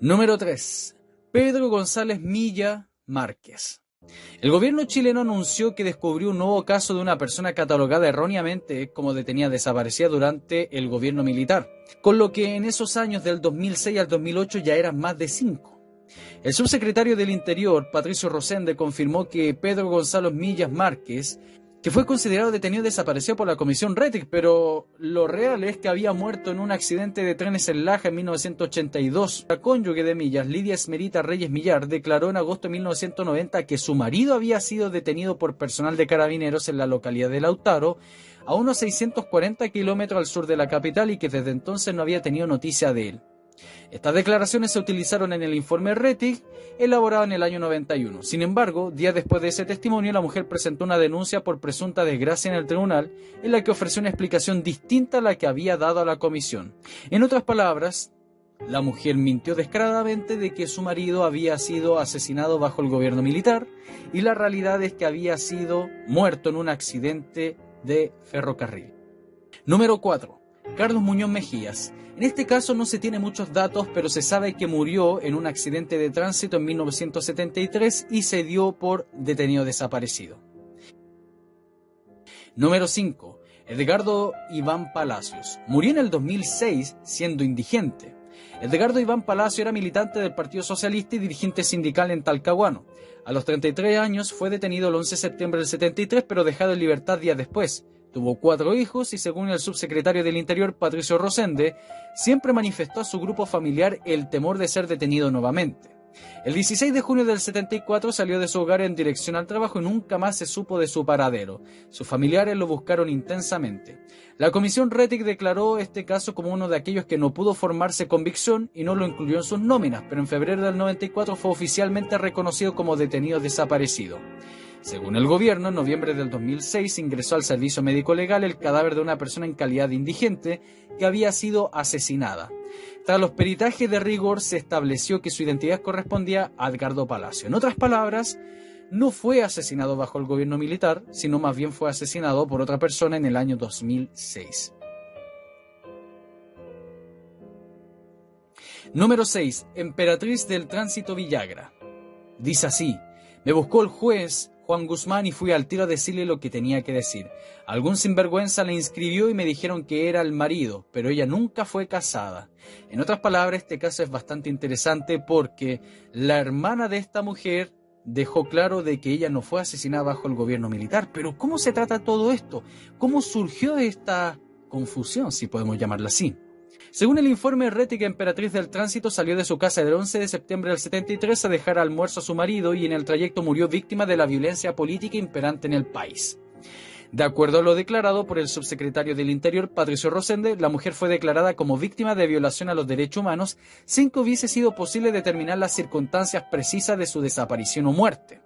Número 3. Pedro González Milla Márquez. El gobierno chileno anunció que descubrió un nuevo caso de una persona catalogada erróneamente como detenida desaparecida durante el gobierno militar, con lo que en esos años del 2006 al 2008 ya eran más de 5. El subsecretario del Interior, Patricio Rosende, confirmó que Pedro Gonzalo Millas Márquez, que fue considerado detenido, desapareció por la Comisión Rettig, pero lo real es que había muerto en un accidente de trenes en Laja en 1982. La cónyuge de Millas, Lidia Esmerita Reyes Millar, declaró en agosto de 1990 que su marido había sido detenido por personal de carabineros en la localidad de Lautaro, a unos 640 kilómetros al sur de la capital, y que desde entonces no había tenido noticia de él. Estas declaraciones se utilizaron en el informe Rettig, elaborado en el año 91. Sin embargo, días después de ese testimonio, la mujer presentó una denuncia por presunta desgracia en el tribunal, en la que ofreció una explicación distinta a la que había dado a la comisión. En otras palabras, la mujer mintió descaradamente de que su marido había sido asesinado bajo el gobierno militar, y la realidad es que había sido muerto en un accidente de ferrocarril. Número 4. Carlos Muñoz Mejías. En este caso no se tiene muchos datos, pero se sabe que murió en un accidente de tránsito en 1973 y se dio por detenido desaparecido. Número 5. Edgardo Iván Palacios. Murió en el 2006 siendo indigente. Edgardo Iván Palacio era militante del Partido Socialista y dirigente sindical en Talcahuano. A los 33 años fue detenido el 11 de septiembre del 73, pero dejado en libertad días después. Tuvo 4 hijos y, según el subsecretario del Interior, Patricio Rosende, siempre manifestó a su grupo familiar el temor de ser detenido nuevamente. El 16 de junio del 74 salió de su hogar en dirección al trabajo y nunca más se supo de su paradero. Sus familiares lo buscaron intensamente. La Comisión Rettig declaró este caso como uno de aquellos que no pudo formarse convicción y no lo incluyó en sus nóminas, pero en febrero del 94 fue oficialmente reconocido como detenido desaparecido. Según el gobierno, en noviembre del 2006 ingresó al servicio médico legal el cadáver de una persona en calidad de indigente que había sido asesinada. Tras los peritajes de rigor se estableció que su identidad correspondía a Edgardo Palacio. En otras palabras, no fue asesinado bajo el gobierno militar, sino más bien fue asesinado por otra persona en el año 2006. Número 6. Emperatriz del Tránsito Villagra. Dice así: me buscó el juez Juan Guzmán y fui al tiro a decirle lo que tenía que decir. Algún sinvergüenza la inscribió y me dijeron que era el marido, pero ella nunca fue casada. En otras palabras, este caso es bastante interesante porque la hermana de esta mujer dejó claro de que ella no fue asesinada bajo el gobierno militar. Pero ¿cómo se trata todo esto? ¿Cómo surgió esta confusión, si podemos llamarla así? Según el informe Rettig, Emperatriz del Tránsito salió de su casa el 11 de septiembre del 73 a dejar almuerzo a su marido y en el trayecto murió víctima de la violencia política imperante en el país. De acuerdo a lo declarado por el subsecretario del Interior, Patricio Rosende, la mujer fue declarada como víctima de violación a los derechos humanos sin que hubiese sido posible determinar las circunstancias precisas de su desaparición o muerte.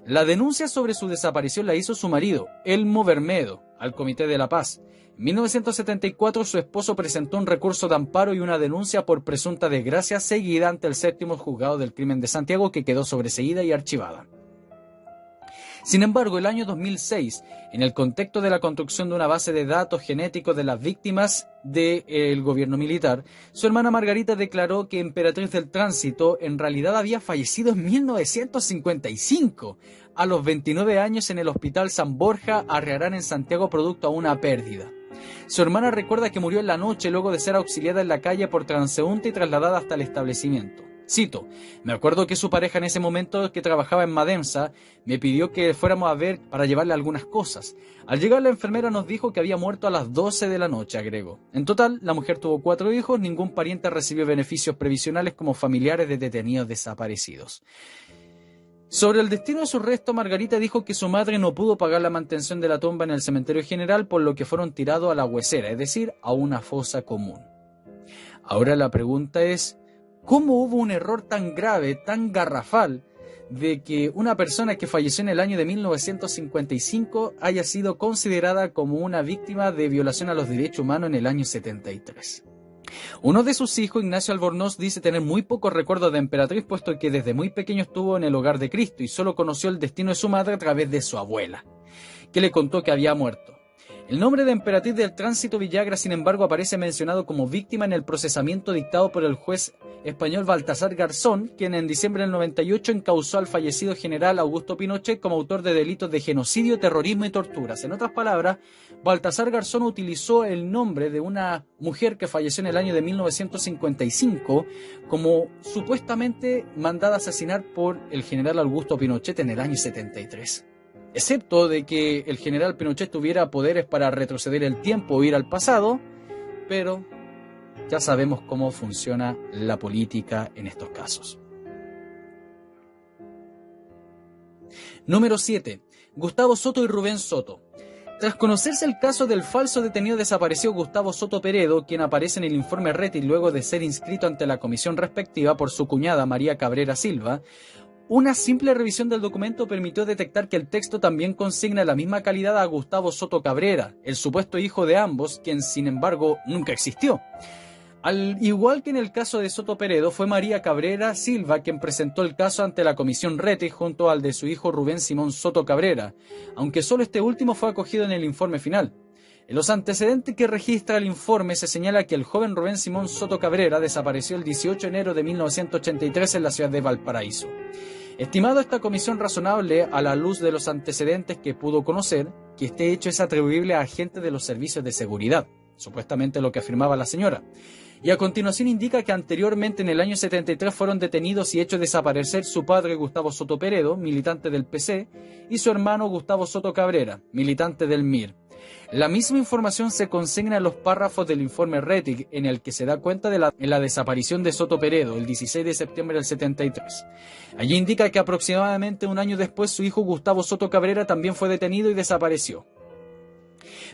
La denuncia sobre su desaparición la hizo su marido, Elmo Bermedo, al Comité de la Paz. En 1974 su esposo presentó un recurso de amparo y una denuncia por presunta desgracia seguida ante el 7º Juzgado del Crimen de Santiago, que quedó sobreseída y archivada. Sin embargo, el año 2006, en el contexto de la construcción de una base de datos genéticos de las víctimas del gobierno militar, su hermana Margarita declaró que Emperatriz del Tránsito en realidad había fallecido en 1955, a los 29 años en el Hospital San Borja Arriarán en Santiago, producto a una pérdida. Su hermana recuerda que murió en la noche luego de ser auxiliada en la calle por transeúnte y trasladada hasta el establecimiento. Cito: me acuerdo que su pareja en ese momento, que trabajaba en Madensa, me pidió que fuéramos a ver para llevarle algunas cosas. Al llegar la enfermera nos dijo que había muerto a las 12 de la noche, agregó. En total, la mujer tuvo 4 hijos, ningún pariente recibió beneficios previsionales como familiares de detenidos desaparecidos. Sobre el destino de sus restos, Margarita dijo que su madre no pudo pagar la mantención de la tumba en el cementerio general, por lo que fueron tirados a la huesera, es decir, a una fosa común. Ahora la pregunta es: ¿cómo hubo un error tan grave, tan garrafal, de que una persona que falleció en el año de 1955 haya sido considerada como una víctima de violación a los derechos humanos en el año 73? Uno de sus hijos, Ignacio Albornoz, dice tener muy pocos recuerdos de Emperatriz, puesto que desde muy pequeño estuvo en el hogar de Cristo y solo conoció el destino de su madre a través de su abuela, que le contó que había muerto. El nombre de Emperatriz del Tránsito Villagra, sin embargo, aparece mencionado como víctima en el procesamiento dictado por el juez español Baltasar Garzón, quien en diciembre del 98 encausó al fallecido general Augusto Pinochet como autor de delitos de genocidio, terrorismo y torturas. En otras palabras, Baltasar Garzón utilizó el nombre de una mujer que falleció en el año de 1955 como supuestamente mandada a asesinar por el general Augusto Pinochet en el año 73. Excepto de que el general Pinochet tuviera poderes para retroceder el tiempo o ir al pasado, pero ya sabemos cómo funciona la política en estos casos. Número 7. Gustavo Soto y Rubén Soto. Tras conocerse el caso del falso detenido desaparecido Gustavo Soto Peredo, quien aparece en el informe Rettig luego de ser inscrito ante la comisión respectiva por su cuñada María Cabrera Silva, una simple revisión del documento permitió detectar que el texto también consigna la misma calidad a Gustavo Soto Cabrera, el supuesto hijo de ambos, quien sin embargo nunca existió. Al igual que en el caso de Soto Peredo, fue María Cabrera Silva quien presentó el caso ante la comisión Rettig junto al de su hijo Rubén Simón Soto Cabrera, aunque solo este último fue acogido en el informe final. En los antecedentes que registra el informe se señala que el joven Rubén Simón Soto Cabrera desapareció el 18 de enero de 1983 en la ciudad de Valparaíso. Estimado esta comisión razonable a la luz de los antecedentes que pudo conocer, que este hecho es atribuible a agentes de los servicios de seguridad, supuestamente lo que afirmaba la señora. Y a continuación indica que anteriormente en el año 73 fueron detenidos y hechos desaparecer su padre Gustavo Soto Peredo, militante del PC, y su hermano Gustavo Soto Cabrera, militante del MIR. La misma información se consigna en los párrafos del informe Rettig, en el que se da cuenta de la desaparición de Soto Peredo el 16 de septiembre del 73. Allí indica que aproximadamente un año después su hijo Gustavo Soto Cabrera también fue detenido y desapareció.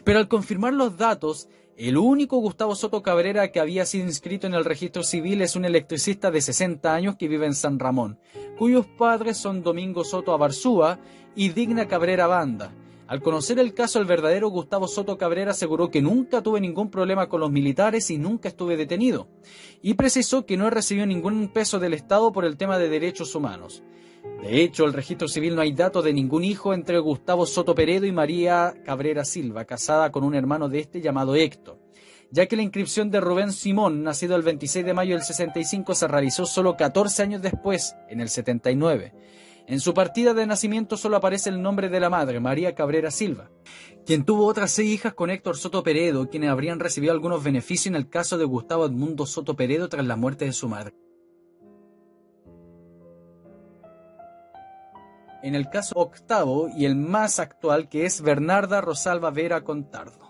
Pero al confirmar los datos, el único Gustavo Soto Cabrera que había sido inscrito en el registro civil es un electricista de 60 años que vive en San Ramón, cuyos padres son Domingo Soto Abarzúa y Digna Cabrera Banda. Al conocer el caso, el verdadero Gustavo Soto Cabrera aseguró que nunca tuve ningún problema con los militares y nunca estuve detenido, y precisó que no recibió ningún peso del Estado por el tema de derechos humanos. De hecho, el registro civil no hay datos de ningún hijo entre Gustavo Soto Peredo y María Cabrera Silva, casada con un hermano de este llamado Héctor, ya que la inscripción de Rubén Simón, nacido el 26 de mayo del 65, se realizó solo 14 años después, en el 79. En su partida de nacimiento solo aparece el nombre de la madre, María Cabrera Silva, quien tuvo otras 6 hijas con Héctor Soto Peredo, quienes habrían recibido algunos beneficios en el caso de Gustavo Edmundo Soto Peredo tras la muerte de su madre. En el caso octavo y el más actual, que es Bernarda Rosalba Vera Contardo.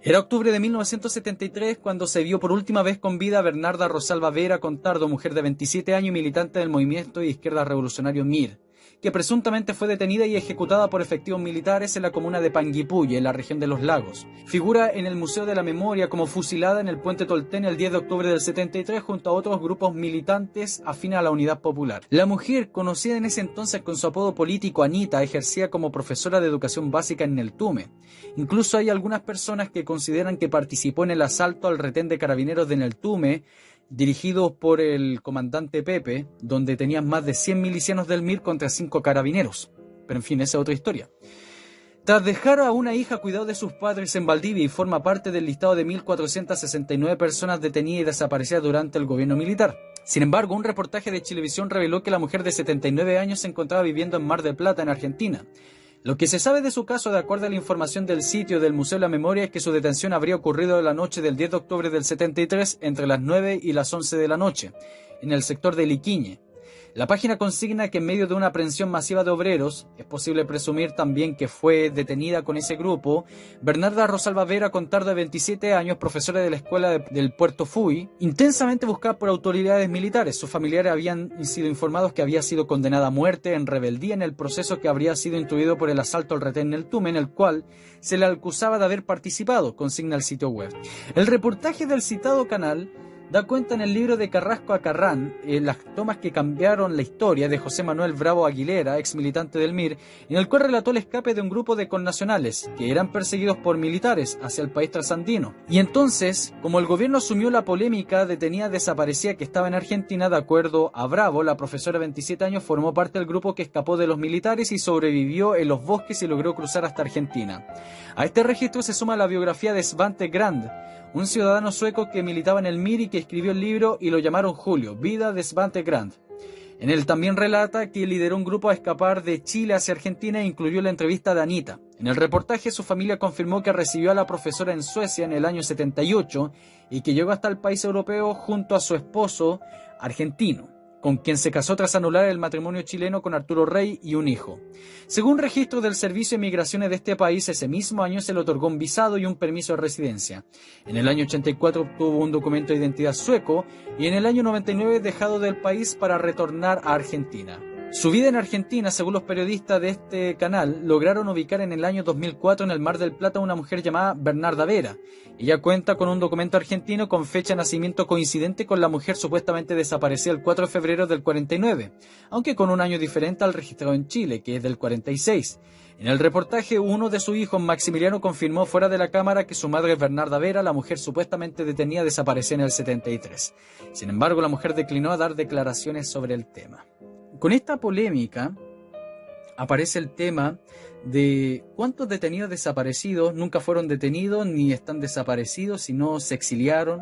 Era octubre de 1973 cuando se vio por última vez con vida a Bernarda Rosalba Vera Contardo, mujer de 27 años y militante del movimiento de izquierda revolucionario MIR, que presuntamente fue detenida y ejecutada por efectivos militares en la comuna de Panguipulli, en la región de Los Lagos. Figura en el Museo de la Memoria como fusilada en el Puente Tolten el 10 de octubre del 73 junto a otros grupos militantes afines a la Unidad Popular. La mujer, conocida en ese entonces con su apodo político Anita, ejercía como profesora de educación básica en Neltume. Incluso hay algunas personas que consideran que participó en el asalto al retén de carabineros de Neltume, dirigidos por el comandante Pepe, donde tenían más de 100 milicianos del MIR contra 5 carabineros. Pero en fin, esa es otra historia. Tras dejar a una hija a cuidado de sus padres en Valdivia y forma parte del listado de 1.469 personas detenidas y desaparecidas durante el gobierno militar. Sin embargo, un reportaje de Chilevisión reveló que la mujer de 79 años se encontraba viviendo en Mar del Plata, en Argentina. Lo que se sabe de su caso, de acuerdo a la información del sitio del Museo de la Memoria, es que su detención habría ocurrido la noche del 10 de octubre del 73 entre las 9 y las 11 de la noche, en el sector de Liquiñe. La página consigna que en medio de una aprehensión masiva de obreros, es posible presumir también que fue detenida con ese grupo, Bernarda Rosalba Vera Contardo, de 27 años, profesora de la escuela del Puerto Fui, intensamente buscada por autoridades militares. Sus familiares habían sido informados que había sido condenada a muerte en rebeldía en el proceso que habría sido instruido por el asalto al retén Neltume, en el cual se le acusaba de haber participado, consigna el sitio web. El reportaje del citado canal da cuenta en el libro De Carrasco a Carrán, las tomas que cambiaron la historia, de José Manuel Bravo Aguilera, ex militante del MIR, en el cual relató el escape de un grupo de connacionales que eran perseguidos por militares hacia el país trasandino. Y entonces, como el gobierno asumió la polémica detenida desaparecida que estaba en Argentina, de acuerdo a Bravo, la profesora de 27 años formó parte del grupo que escapó de los militares y sobrevivió en los bosques y logró cruzar hasta Argentina. A este registro se suma la biografía de Svante Grand, un ciudadano sueco que militaba en el MIR y que escribió el libro y lo llamaron Julio, Vida de Svante Grand. En él también relata que lideró un grupo a escapar de Chile hacia Argentina e incluyó la entrevista de Anita. En el reportaje su familia confirmó que recibió a la profesora en Suecia en el año 78 y que llegó hasta el país europeo junto a su esposo argentino, con quien se casó tras anular el matrimonio chileno con Arturo Rey y un hijo. Según registros del Servicio de Migraciones de este país, ese mismo año se le otorgó un visado y un permiso de residencia. En el año 84 obtuvo un documento de identidad sueco y en el año 99 dejado del país para retornar a Argentina. Su vida en Argentina, según los periodistas de este canal, lograron ubicar en el año 2004 en el Mar del Plata a una mujer llamada Bernarda Vera. Ella cuenta con un documento argentino con fecha de nacimiento coincidente con la mujer supuestamente desaparecida el 4 de febrero del 49, aunque con un año diferente al registrado en Chile, que es del 46. En el reportaje, uno de sus hijos, Maximiliano, confirmó fuera de la cámara que su madre es Bernarda Vera, la mujer supuestamente detenida desapareció en el 73. Sin embargo, la mujer declinó a dar declaraciones sobre el tema. Con esta polémica aparece el tema de cuántos detenidos desaparecidos nunca fueron detenidos ni están desaparecidos, sino se exiliaron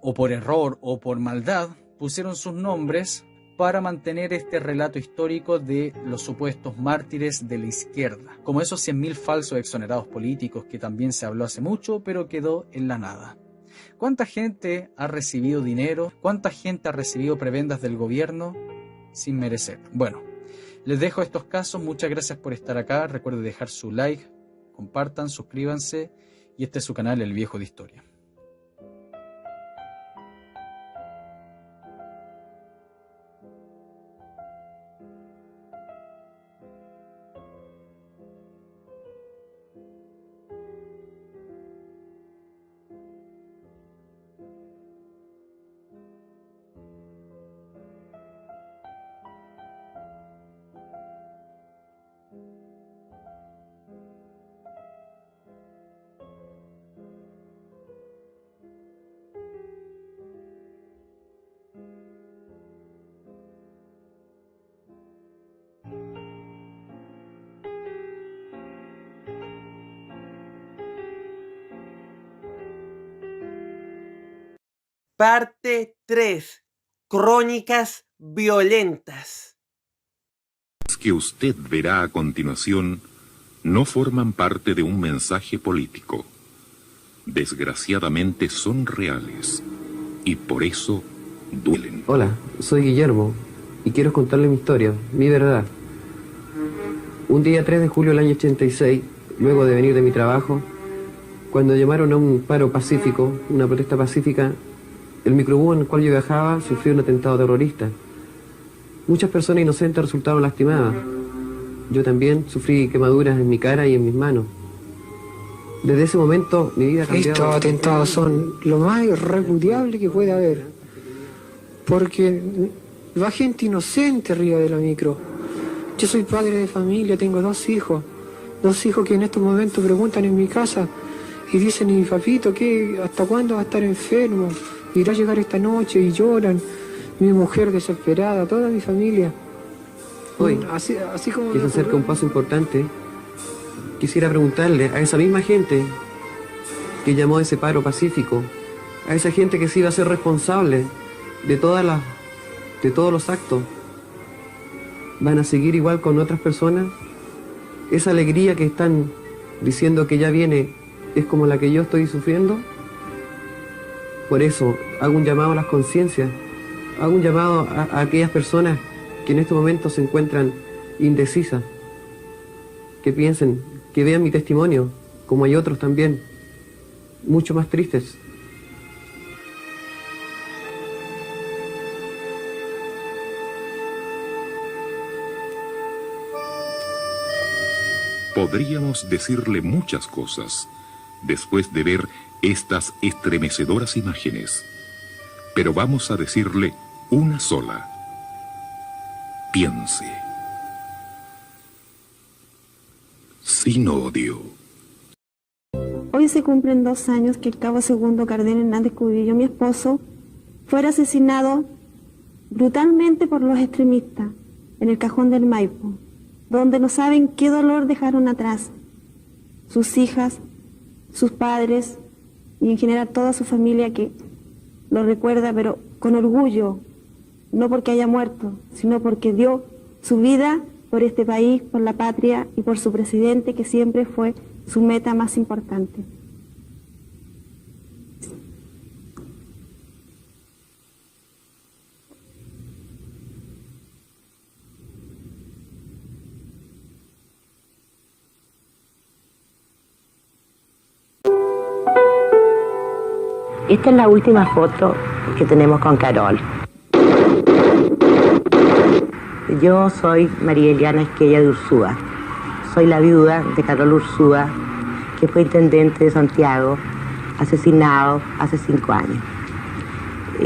o por error o por maldad pusieron sus nombres para mantener este relato histórico de los supuestos mártires de la izquierda, como esos 100.000 falsos exonerados políticos que también se habló hace mucho pero quedó en la nada. ¿Cuánta gente ha recibido dinero? ¿Cuánta gente ha recibido prebendas del gobierno sin merecer? Bueno, les dejo estos casos. Muchas gracias por estar acá. Recuerden dejar su like, compartan, suscríbanse. Y este es su canal, El Viejo de Historia. Parte 3. Crónicas violentas. Los que usted verá a continuación no forman parte de un mensaje político. Desgraciadamente son reales y por eso duelen. Hola, soy Guillermo y quiero contarle mi historia, mi verdad. Un día 3 de julio del año 86, luego de venir de mi trabajo, cuando llamaron a un paro pacífico, una protesta pacífica, el microbús en el cual yo viajaba sufrió un atentado terrorista. Muchas personas inocentes resultaron lastimadas. Yo también sufrí quemaduras en mi cara y en mis manos. Desde ese momento mi vida ha cambiado. Estos atentados son lo más irrepudiable que puede haber, porque va gente inocente arriba de la micro. Yo soy padre de familia, tengo dos hijos que en estos momentos preguntan en mi casa y dicen: y papito, ¿qué? ¿Hasta cuándo va a estar enfermo? ¿Irá a llegar esta noche? Y lloran. Mi mujer desesperada, toda mi familia. Hoy, así como que se acerca un paso importante, quisiera preguntarle a esa misma gente que llamó a ese paro pacífico, a esa gente que se iba a ser responsable de todos los actos, ¿van a seguir igual con otras personas? Esa alegría que están diciendo que ya viene es como la que yo estoy sufriendo. Por eso hago un llamado a las conciencias, hago un llamado a aquellas personas que en estos momentos se encuentran indecisas, que piensen, que vean mi testimonio, como hay otros también, mucho más tristes. Podríamos decirle muchas cosas después de ver estas estremecedoras imágenes. pero vamos a decirle una sola. Piense. Sin odio. Hoy se cumplen 2 años que el cabo segundo Cardenal Hernández Cubillo, mi esposo, fuera asesinado brutalmente por los extremistas en el cajón del Maipo, donde no saben qué dolor dejaron atrás. Sus hijas, sus padres y en general toda su familia que lo recuerda, pero con orgullo, no porque haya muerto, sino porque dio su vida por este país, por la patria y por su presidente, que siempre fue su meta más importante. Esta es la última foto que tenemos con Carol. Yo soy María Eliana Esquella de Ursúa. Soy la viuda de Carol Ursúa, que fue intendente de Santiago, asesinado hace 5 años.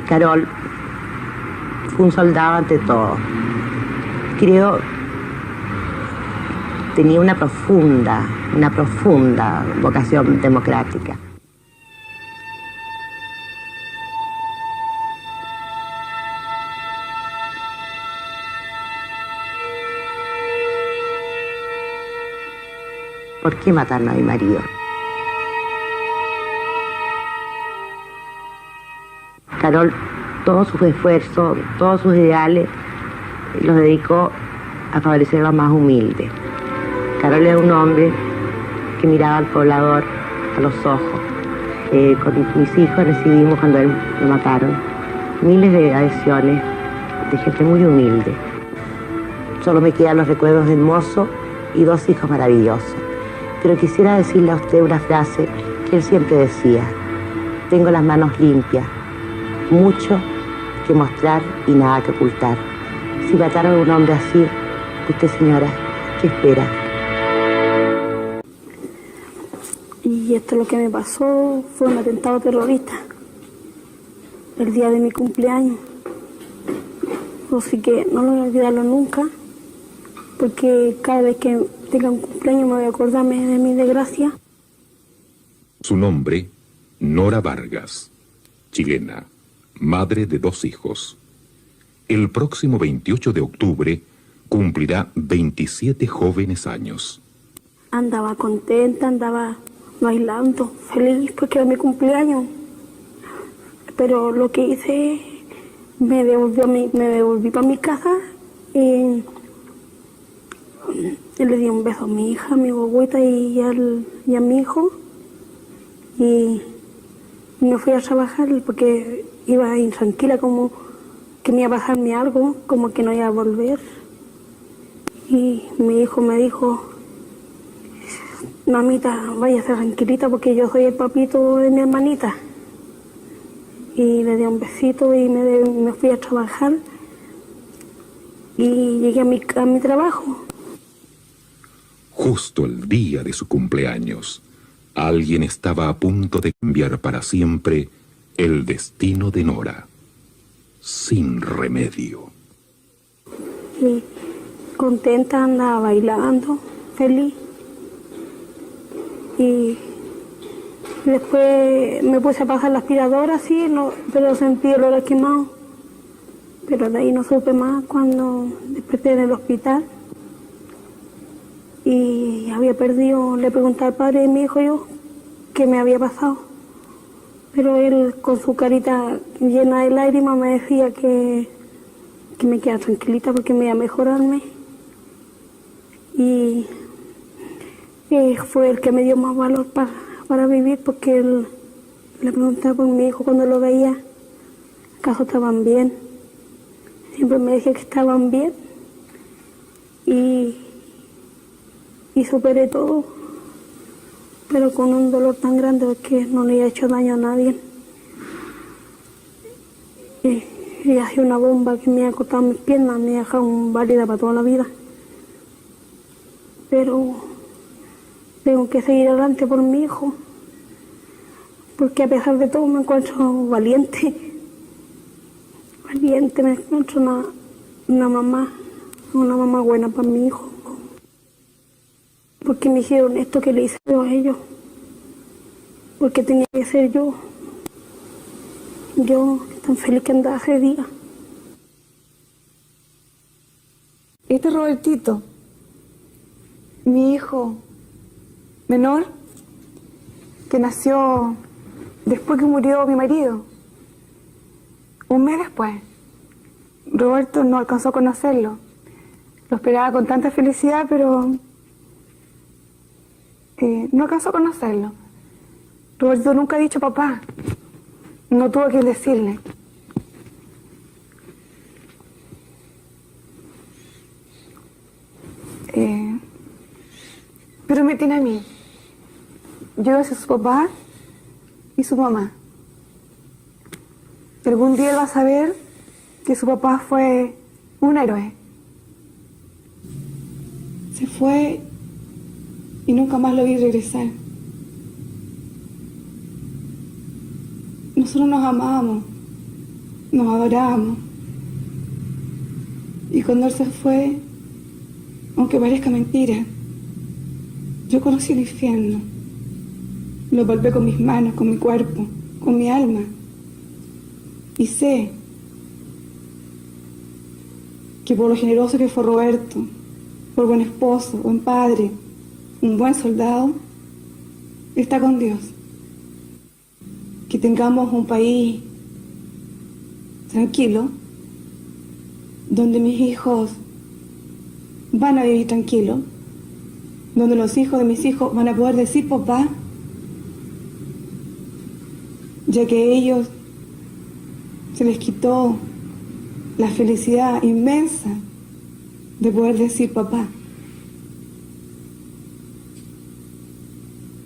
Carol fue un soldado ante todo. Creo tenía una profunda vocación democrática. ¿Por qué mataron a mi marido? Carol, todos sus esfuerzos, todos sus ideales, los dedicó a favorecer a los más humildes. Carol era un hombre que miraba al poblador a los ojos. Con mis hijos recibimos, cuando él lo mataron, miles de adhesiones de gente muy humilde. Solo me quedan los recuerdos del mozo y 2 hijos maravillosos. Pero quisiera decirle a usted una frase que él siempre decía: tengo las manos limpias, mucho que mostrar y nada que ocultar. Si mataron a un hombre así, usted, señora, ¿qué espera? Y esto lo que me pasó fue un atentado terrorista el día de mi cumpleaños. Así que no lo voy a olvidarlo nunca, porque cada vez que tenga un cumpleaños me voy a acordarme de mi desgracia. Su nombre, Nora Vargas, chilena, madre de 2 hijos. El próximo 28 de octubre cumplirá 27 jóvenes años. Andaba contenta, andaba bailando, feliz porque era mi cumpleaños. Pero lo que hice, me devolví para mi casa y le di un beso a mi hija, a mi guaguita y a mi hijo. Y me fui a trabajar porque iba intranquila, como que me iba a pasarme algo, como que no iba a volver. Y mi hijo me dijo: mamita, váyase tranquilita porque yo soy el papito de mi hermanita. Y le di un besito y me fui a trabajar y llegué a mi trabajo. Justo el día de su cumpleaños, alguien estaba a punto de cambiar para siempre el destino de Nora. Sin remedio. Y contenta, andaba bailando, feliz. Y después me puse a pasar la aspiradora, sí, pero sentí el olor quemado. Pero de ahí no supe más cuando desperté en el hospital. Y había perdido, le pregunté al padre de mi hijo yo qué me había pasado. Pero él, con su carita llena de lágrimas, me decía que me quedara tranquilita porque me iba a mejorarme. Y fue el que me dio más valor para vivir, porque él le preguntaba por mi hijo cuando lo veía, ¿acaso estaban bien? Siempre me decía que estaban bien. Y superé todo, pero con un dolor tan grande porque no le había hecho daño a nadie. Y hacía una bomba que me había cortado mis piernas, me había dejado inválida para toda la vida. Pero tengo que seguir adelante por mi hijo, porque a pesar de todo me encuentro valiente arrepiente, me encuentro una mamá buena para mi hijo. Porque me hicieron esto que le hice yo a ellos. Porque tenía que ser yo. Yo, tan feliz que andaba ese día. Este es Robertito, mi hijo menor, que nació después que murió mi marido. Un mes después. Roberto no alcanzó a conocerlo. Lo esperaba con tanta felicidad, pero no alcanzó a conocerlo. Roberto nunca ha dicho papá. No tuvo quien decirle. Pero me tiene a mí. Yo soy su papá y su mamá. Algún día él va a saber que su papá fue un héroe. Se fue y nunca más lo vi regresar. Nosotros nos amábamos, nos adorábamos. Y cuando él se fue, aunque parezca mentira, yo conocí el infierno. Lo palpé con mis manos, con mi cuerpo, con mi alma. Y sé que por lo generoso que fue Roberto, por buen esposo, buen padre, un buen soldado, está con Dios. Que tengamos un país tranquilo, donde mis hijos van a vivir tranquilos, donde los hijos de mis hijos van a poder decir papá, ya que a ellos se les quitó la felicidad inmensa de poder decir papá.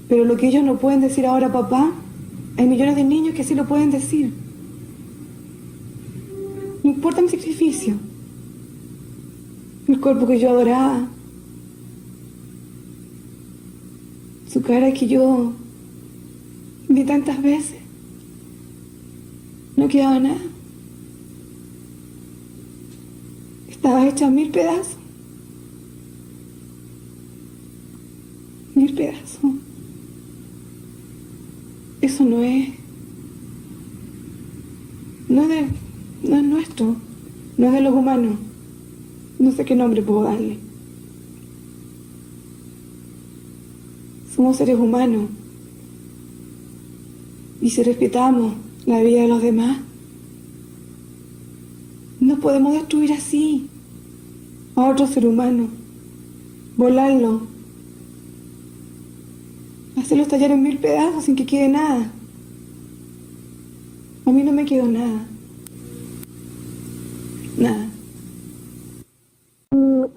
Pero lo que ellos no pueden decir ahora papá, hay millones de niños que sí lo pueden decir. No importa mi sacrificio, el cuerpo que yo adoraba, su cara que yo vi tantas veces, no quedaba nada. Estaba hecha a 1000 pedazos. 1000 pedazos. Eso no es nuestro, no es de los humanos. No sé qué nombre puedo darle. Somos seres humanos. Y si respetamos la vida de los demás, no podemos destruir así a otro ser humano, volarlo, hacerlo estallar en 1000 pedazos sin que quede nada. A mí no me quedó nada. Nada.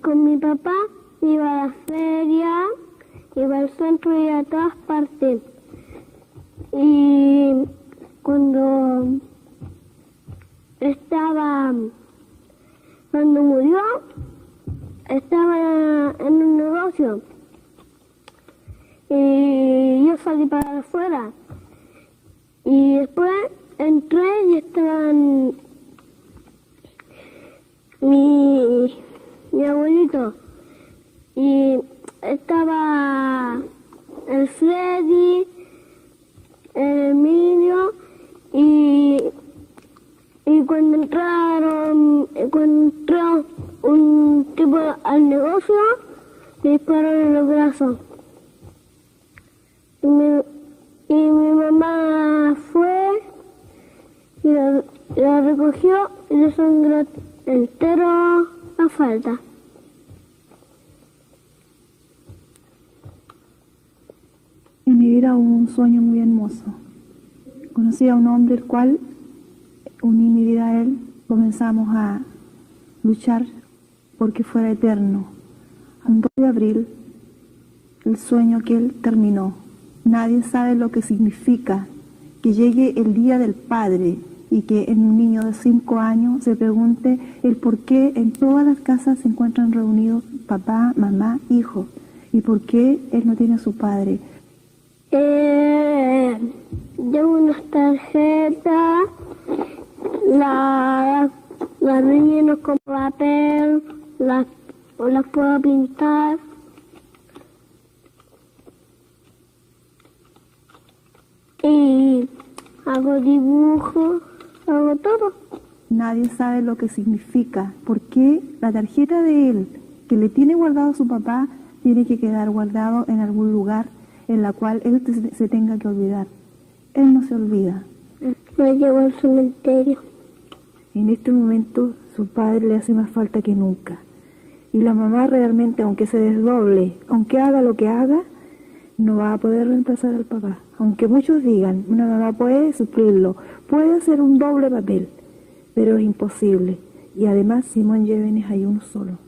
Con mi papá iba a la feria, iba al centro y a todas partes. Y cuando murió, estaba en un negocio. Y yo salí para afuera. Y después entré y estaban mi abuelito. Y estaba el Freddy, el Emilio y cuando entró un tipo al negocio, le dispararon en los brazos. Y mi mamá fue y la recogió y le sangró entero la falda. En mi vida hubo un sueño muy hermoso. Conocí a un hombre el cual uní mi vida a él. Comenzamos a luchar porque fuera eterno. Un 2 de abril, el sueño que él terminó. Nadie sabe lo que significa que llegue el Día del Padre y que en un niño de 5 años se pregunte el por qué en todas las casas se encuentran reunidos papá, mamá, hijo, y por qué él no tiene a su padre. Llevo unas tarjetas, Las relleno con papel, las puedo pintar. Y hago dibujos, hago todo. Nadie sabe lo que significa, por qué la tarjeta de él, que le tiene guardado su papá, tiene que quedar guardado en algún lugar en la cual él se tenga que olvidar. Él no se olvida. Me llevo al cementerio. En este momento su padre le hace más falta que nunca. Y la mamá realmente, aunque se desdoble, aunque haga lo que haga, no va a poder reemplazar al papá. Aunque muchos digan, una mamá puede suplirlo, puede hacer un doble papel, pero es imposible. Y además Simón Llévenes hay uno solo.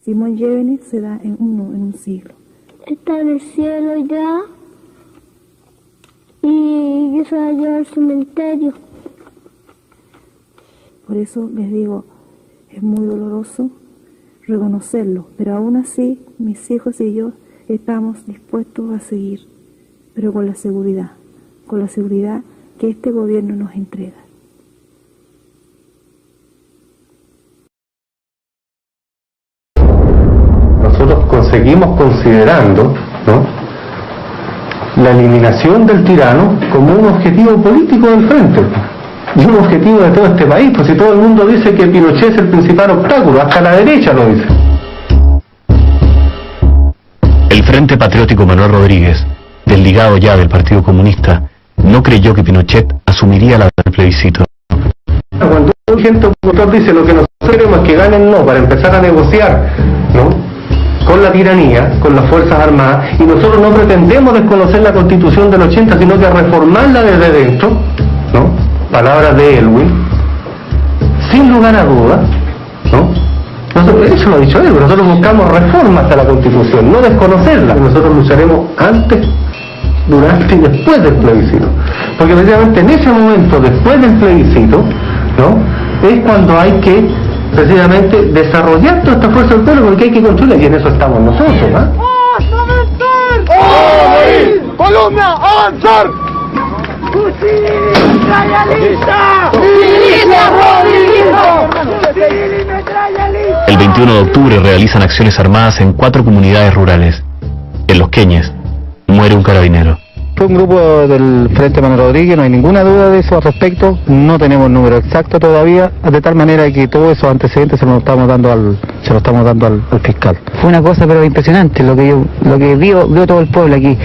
Simón Llévenes se da en un siglo. Está en el cielo ya y yo se va a llevar al cementerio. Por eso les digo, es muy doloroso reconocerlo, pero aún así mis hijos y yo estamos dispuestos a seguir, pero con la seguridad que este gobierno nos entrega. Nosotros seguimos considerando, ¿no?, la eliminación del tirano como un objetivo político del frente y un objetivo de todo este país, pues si todo el mundo dice que Pinochet es el principal obstáculo, hasta la derecha lo dice. El Frente Patriótico Manuel Rodríguez, desligado ya del Partido Comunista, no creyó que Pinochet asumiría la del plebiscito. Cuando un gente opositor dice lo que nosotros queremos es que ganen no, para empezar a negociar, ¿no?, con la tiranía, con las Fuerzas Armadas, y nosotros no pretendemos desconocer la Constitución del 80, sino que reformarla desde dentro, ¿no?, palabras de Elwin, sin lugar a dudas, ¿no?, eso lo ha dicho él, nosotros buscamos reformas a la Constitución, no desconocerla. Nosotros lucharemos antes, durante y después del plebiscito, porque precisamente en ese momento, después del plebiscito, ¿no?, es cuando hay que precisamente desarrollar toda esta fuerza del pueblo, porque hay que construirla, y en eso estamos nosotros, ¿ah? ¡Colombia, avanzar! ¡Fusil metrallalista! El 21 de octubre realizan acciones armadas en 4 comunidades rurales. En Los Queñes muere un carabinero. Fue un grupo del Frente Manuel Rodríguez, no hay ninguna duda de eso al respecto, no tenemos el número exacto todavía, de tal manera que todos esos antecedentes se los estamos dando al fiscal. Fue una cosa pero impresionante lo que vio todo el pueblo aquí.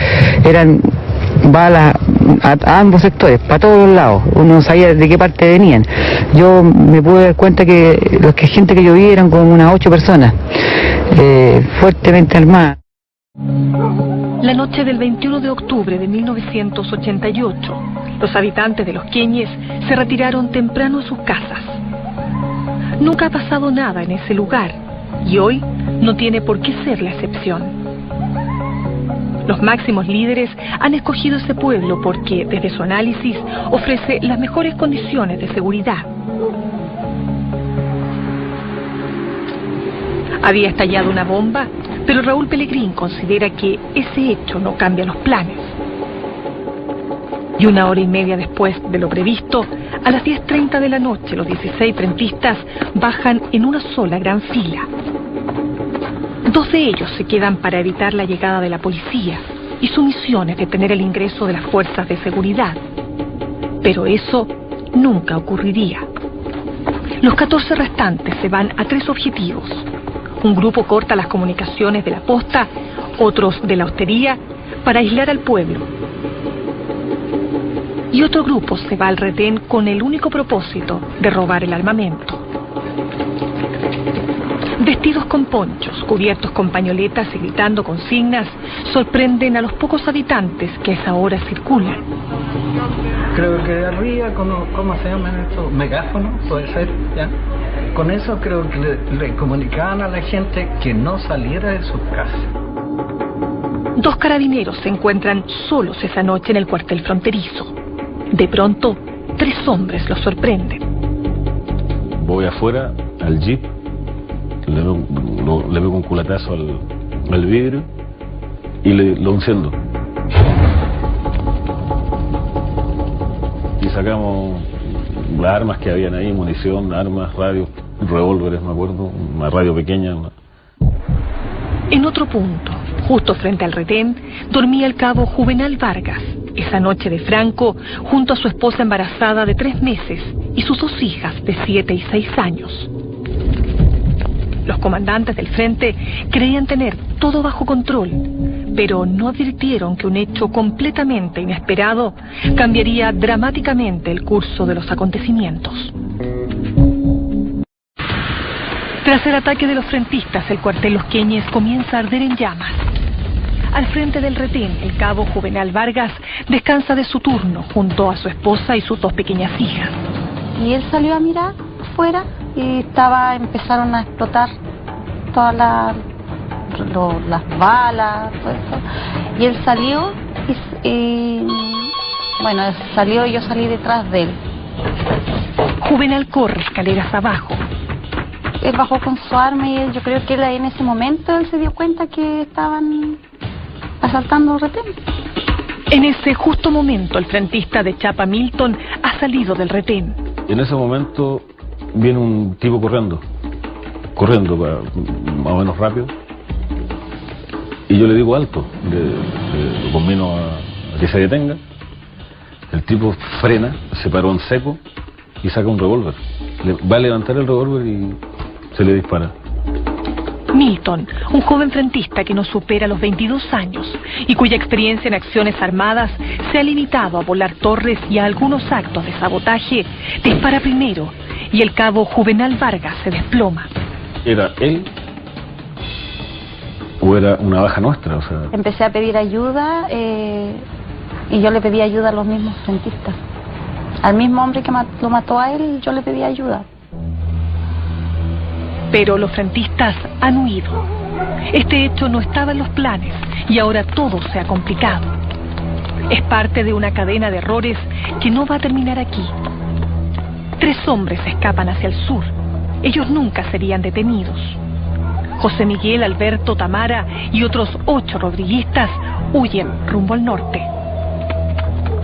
Eran balas a ambos sectores, para todos los lados, uno no sabía de qué parte venían. Yo me pude dar cuenta que gente que yo vi eran como unas 8 personas, fuertemente armadas. La noche del 21 de octubre de 1988, los habitantes de Los Queñes se retiraron temprano a sus casas. Nunca ha pasado nada en ese lugar y hoy no tiene por qué ser la excepción. Los máximos líderes han escogido ese pueblo porque, desde su análisis, ofrece las mejores condiciones de seguridad. Había estallado una bomba, pero Raúl Pelegrín considera que ese hecho no cambia los planes. Y 1 hora y media después de lo previsto, a las 10:30 de la noche, los 16 frentistas bajan en una sola gran fila. 2 de ellos se quedan para evitar la llegada de la policía, y su misión es detener el ingreso de las fuerzas de seguridad. Pero eso nunca ocurriría. Los 14 restantes se van a 3 objetivos. Un grupo corta las comunicaciones de la posta, otros de la hostería, para aislar al pueblo. Y otro grupo se va al retén con el único propósito de robar el armamento. Vestidos con ponchos, cubiertos con pañoletas y gritando consignas, sorprenden a los pocos habitantes que a esa hora circulan. Creo que de arriba, ¿cómo se llaman estos? Megáfonos, puede ser, ¿ya? Con eso creo que le comunicaban a la gente que no saliera de sus casas. 2 carabineros se encuentran solos esa noche en el cuartel fronterizo. De pronto, 3 hombres los sorprenden. Voy afuera, al jeep, le pego un culatazo al vidrio y lo enciendo. Y sacamos las armas que habían ahí, munición, armas, radio. revólveres, me acuerdo, una radio pequeña. En otro punto, justo frente al retén, dormía el cabo Juvenal Vargas, esa noche de Franco, junto a su esposa embarazada de 3 meses y sus 2 hijas de 7 y 6 años. Los comandantes del frente creían tener todo bajo control, pero no advirtieron que un hecho completamente inesperado cambiaría dramáticamente el curso de los acontecimientos. Tras el ataque de los frentistas, el cuartel Los Queñes comienza a arder en llamas. Al frente del retén, el cabo Juvenal Vargas descansa de su turno junto a su esposa y sus 2 pequeñas hijas. Y él salió a mirar afuera y empezaron a explotar todas las balas, todo eso. Y él salió y yo salí detrás de él. Juvenal corre escaleras abajo. Él bajó con su arma y yo creo que en ese momento él se dio cuenta que estaban asaltando el retén. En ese justo momento, el frentista de chapa Milton ha salido del retén. En ese momento viene un tipo corriendo más o menos rápido, y yo le digo alto, lo conmino a que se detenga. El tipo frena, se paró en seco y saca un revólver. Va a levantar el revólver y se le dispara. Milton, un joven frentista que no supera los 22 años y cuya experiencia en acciones armadas se ha limitado a volar torres y a algunos actos de sabotaje, dispara primero y el cabo Juvenal Vargas se desploma. ¿Era él o era una baja nuestra? O sea... Empecé a pedir ayuda y yo le pedí ayuda a los mismos frentistas. Al mismo hombre que lo mató a él, yo le pedí ayuda. Pero los frentistas han huido. Este hecho no estaba en los planes y ahora todo se ha complicado. Es parte de una cadena de errores que no va a terminar aquí. 3 hombres escapan hacia el sur. Ellos nunca serían detenidos. José Miguel, Alberto, Tamara y otros 8 rodriguistas huyen rumbo al norte.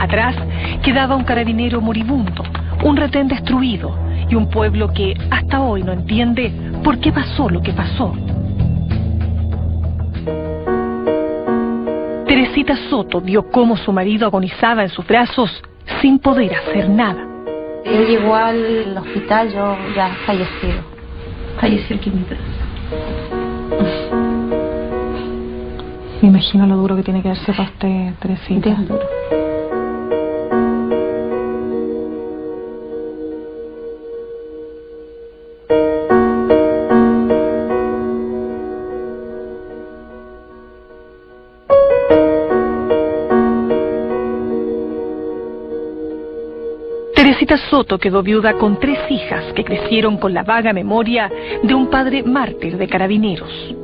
Atrás quedaba un carabinero moribundo, un retén destruido y un pueblo que hasta hoy no entiende por qué pasó lo que pasó. Teresita Soto vio cómo su marido agonizaba en sus brazos sin poder hacer nada. Él llegó al hospital, yo ya fallecido. Falleció aquí en mi brazo. Me imagino lo duro que tiene que haber sido para usted, Teresita. Es duro. Teresita Soto quedó viuda con 3 hijas que crecieron con la vaga memoria de un padre mártir de carabineros.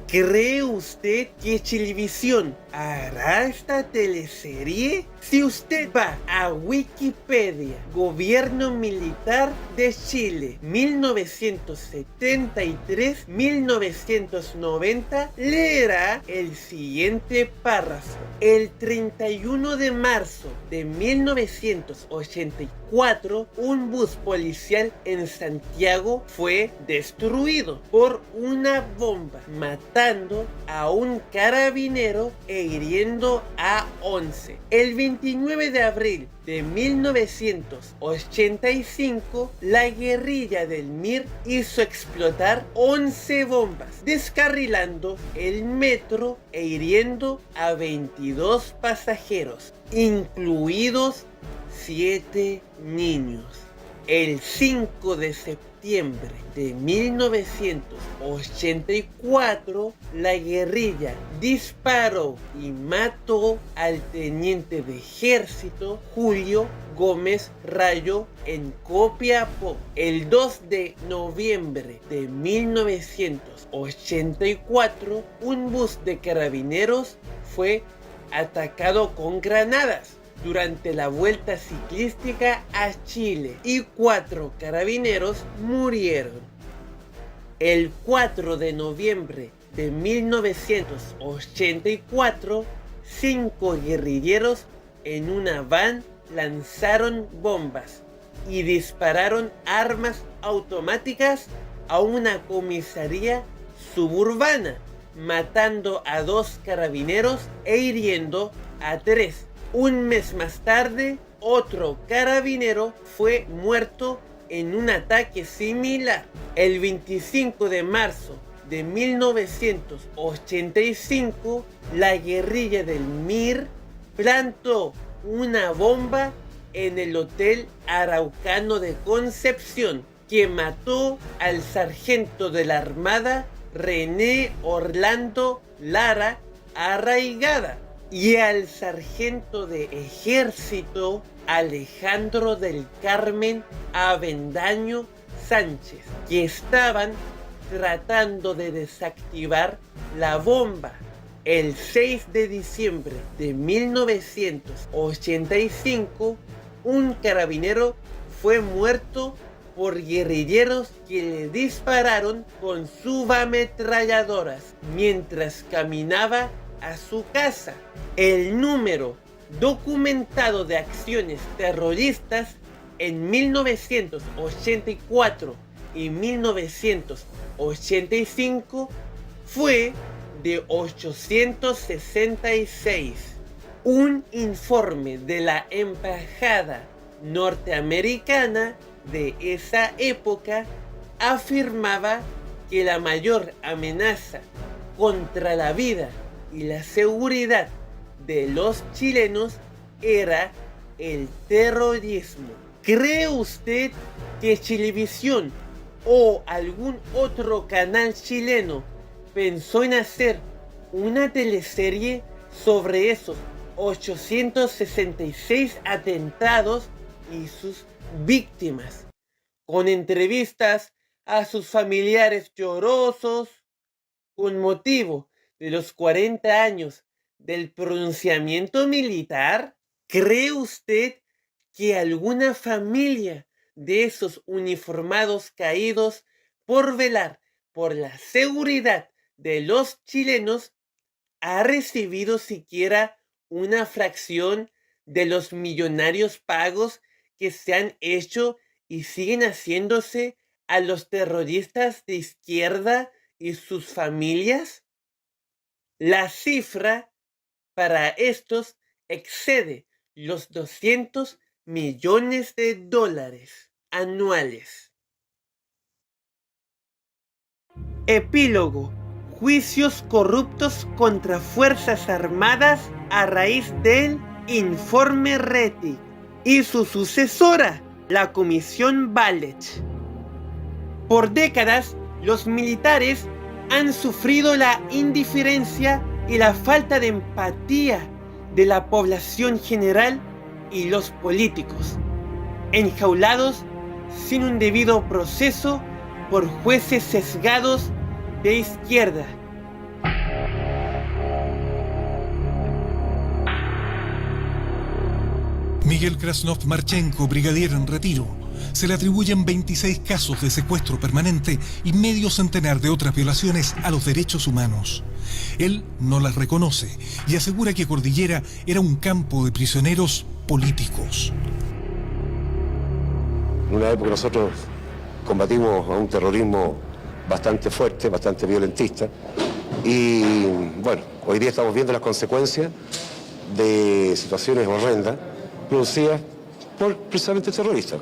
¿Cree usted que Chilevisión hará esta teleserie? Si usted va a Wikipedia, Gobierno Militar de Chile, 1973-1990, leerá el siguiente párrafo. El 31 de marzo de 1984, un bus policial en Santiago fue destruido por una bomba, matando a un carabinero e hiriendo a 11. El 29 de abril de 1985, la guerrilla del MIR hizo explotar 11 bombas, descarrilando el metro e hiriendo a 22 pasajeros, incluidos 7 niños. El 5 de septiembre de 1984, la guerrilla disparó y mató al teniente de ejército Julio Gómez Rayo en Copiapó. El 2 de noviembre de 1984, un bus de carabineros fue atacado con granadas durante la vuelta ciclística a Chile y 4 carabineros murieron. El 4 de noviembre de 1984, 5 guerrilleros en una van lanzaron bombas y dispararon armas automáticas a una comisaría suburbana, matando a 2 carabineros e hiriendo a 3. Un mes más tarde, otro carabinero fue muerto en un ataque similar. El 25 de marzo de 1985, la guerrilla del MIR plantó una bomba en el Hotel Araucano de Concepción, que mató al sargento de la Armada René Orlando Lara Arraigada y al sargento de Ejército Alejandro del Carmen Avendaño Sánchez, que estaban tratando de desactivar la bomba. El 6 de diciembre de 1985, un carabinero fue muerto por guerrilleros que le dispararon con subametralladoras mientras caminaba a su casa. El número documentado de acciones terroristas en 1984 y 1985 fue de 866. Un informe de la embajada norteamericana de esa época afirmaba que la mayor amenaza contra la vida y la seguridad de los chilenos era el terrorismo. ¿Cree usted que Chilevisión o algún otro canal chileno pensó en hacer una teleserie sobre esos 866 atentados y sus víctimas, con entrevistas a sus familiares llorosos con motivo de los 40 años del pronunciamiento militar? ¿Cree usted que alguna familia de esos uniformados caídos por velar por la seguridad de los chilenos ha recibido siquiera una fracción de los millonarios pagos que se han hecho y siguen haciéndose a los terroristas de izquierda y sus familias? La cifra para estos excede los 200 millones de dólares anuales. Epílogo: juicios corruptos contra Fuerzas Armadas a raíz del Informe Rettig y su sucesora, la Comisión Valech. Por décadas, los militares han sufrido la indiferencia y la falta de empatía de la población general y los políticos, enjaulados sin un debido proceso por jueces sesgados de izquierda. Miguel Krasnov Marchenko, brigadier en retiro. Se le atribuyen 26 casos de secuestro permanente y medio centenar de otras violaciones a los derechos humanos. Él no las reconoce y asegura que Cordillera era un campo de prisioneros políticos. En una época nosotros combatimos a un terrorismo bastante fuerte, bastante violentista, y bueno, hoy día estamos viendo las consecuencias de situaciones horrendas producidas por precisamente terroristas.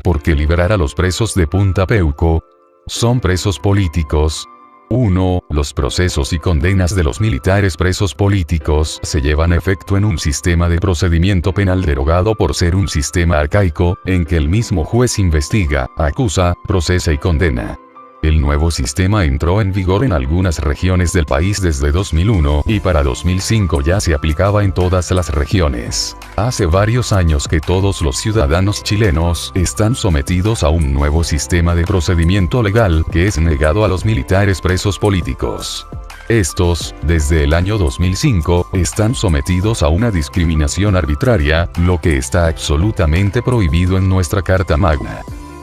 Porque liberar a los presos de Punta Peuco son presos políticos. 1. Los procesos y condenas de los militares presos políticos se llevan a efecto en un sistema de procedimiento penal derogado por ser un sistema arcaico, en que el mismo juez investiga, acusa, procesa y condena. El nuevo sistema entró en vigor en algunas regiones del país desde 2001 y para 2005 ya se aplicaba en todas las regiones. Hace varios años que todos los ciudadanos chilenos están sometidos a un nuevo sistema de procedimiento legal que es negado a los militares presos políticos. Estos, desde el año 2005, están sometidos a una discriminación arbitraria, lo que está absolutamente prohibido en nuestra Carta Magna.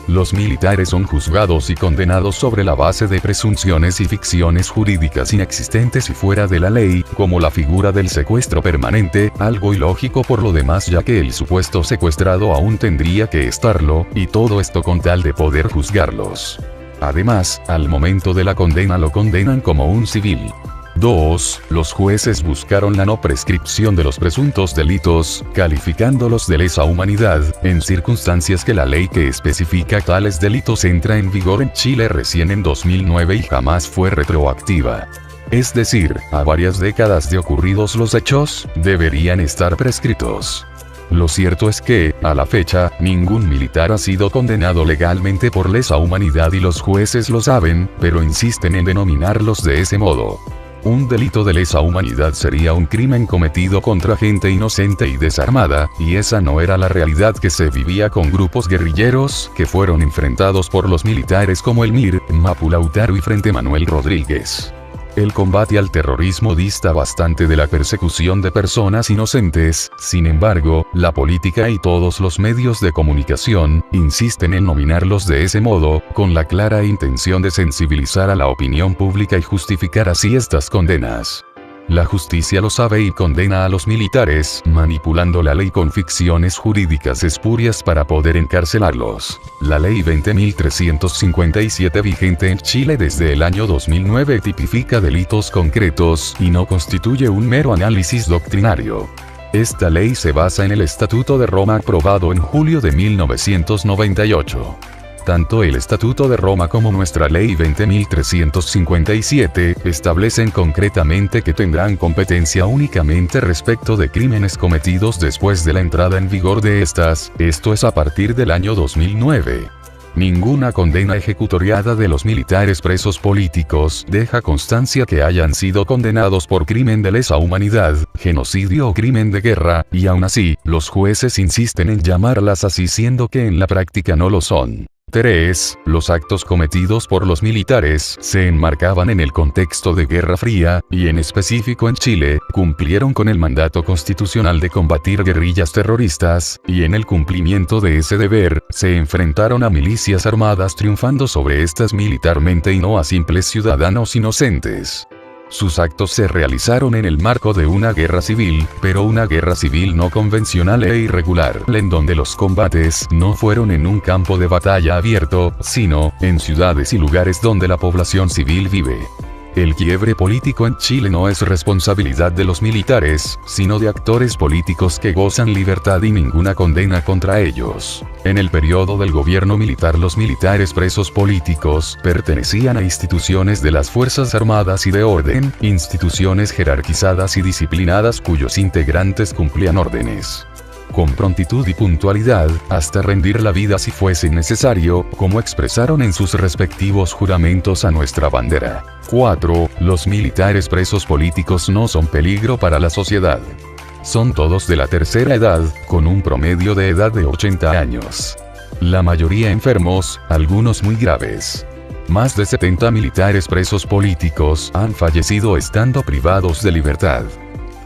Los militares son juzgados y condenados sobre la base de presunciones y ficciones jurídicas inexistentes y fuera de la ley, como la figura del secuestro permanente, algo ilógico por lo demás ya que el supuesto secuestrado aún tendría que estarlo, y todo esto con tal de poder juzgarlos. Además, al momento de la condena lo condenan como un civil. 2. Los jueces buscaron la no prescripción de los presuntos delitos, calificándolos de lesa humanidad, en circunstancias que la ley que especifica tales delitos entra en vigor en Chile recién en 2009 y jamás fue retroactiva. Es decir, a varias décadas de ocurridos los hechos, deberían estar prescritos. Lo cierto es que, a la fecha, ningún militar ha sido condenado legalmente por lesa humanidad y los jueces lo saben, pero insisten en denominarlos de ese modo. Un delito de lesa humanidad sería un crimen cometido contra gente inocente y desarmada, y esa no era la realidad que se vivía con grupos guerrilleros que fueron enfrentados por los militares como el MIR, Mapu Lautaro y Frente Manuel Rodríguez. El combate al terrorismo dista bastante de la persecución de personas inocentes, sin embargo, la política y todos los medios de comunicación insisten en nominarlos de ese modo, con la clara intención de sensibilizar a la opinión pública y justificar así estas condenas. La justicia lo sabe y condena a los militares, manipulando la ley con ficciones jurídicas espurias para poder encarcelarlos. La ley 20.357 vigente en Chile desde el año 2009 tipifica delitos concretos y no constituye un mero análisis doctrinario. Esta ley se basa en el Estatuto de Roma aprobado en julio de 1998. Tanto el Estatuto de Roma como nuestra Ley 20.357 establecen concretamente que tendrán competencia únicamente respecto de crímenes cometidos después de la entrada en vigor de estas, esto es a partir del año 2009. Ninguna condena ejecutoriada de los militares presos políticos deja constancia que hayan sido condenados por crimen de lesa humanidad, genocidio o crimen de guerra, y aún así, los jueces insisten en llamarlas así siendo que en la práctica no lo son. 3. Los actos cometidos por los militares se enmarcaban en el contexto de Guerra Fría, y en específico en Chile, cumplieron con el mandato constitucional de combatir guerrillas terroristas, y en el cumplimiento de ese deber, se enfrentaron a milicias armadas triunfando sobre estas militarmente y no a simples ciudadanos inocentes. Sus actos se realizaron en el marco de una guerra civil, pero una guerra civil no convencional e irregular, en donde los combates no fueron en un campo de batalla abierto, sino en ciudades y lugares donde la población civil vive. El quiebre político en Chile no es responsabilidad de los militares, sino de actores políticos que gozan libertad y ninguna condena contra ellos. En el periodo del gobierno militar los militares presos políticos pertenecían a instituciones de las Fuerzas Armadas y de orden, instituciones jerarquizadas y disciplinadas cuyos integrantes cumplían órdenes con prontitud y puntualidad, hasta rendir la vida si fuese necesario, como expresaron en sus respectivos juramentos a nuestra bandera. 4. Los militares presos políticos no son peligro para la sociedad. Son todos de la tercera edad, con un promedio de edad de 80 años. La mayoría enfermos, algunos muy graves. Más de 70 militares presos políticos han fallecido estando privados de libertad.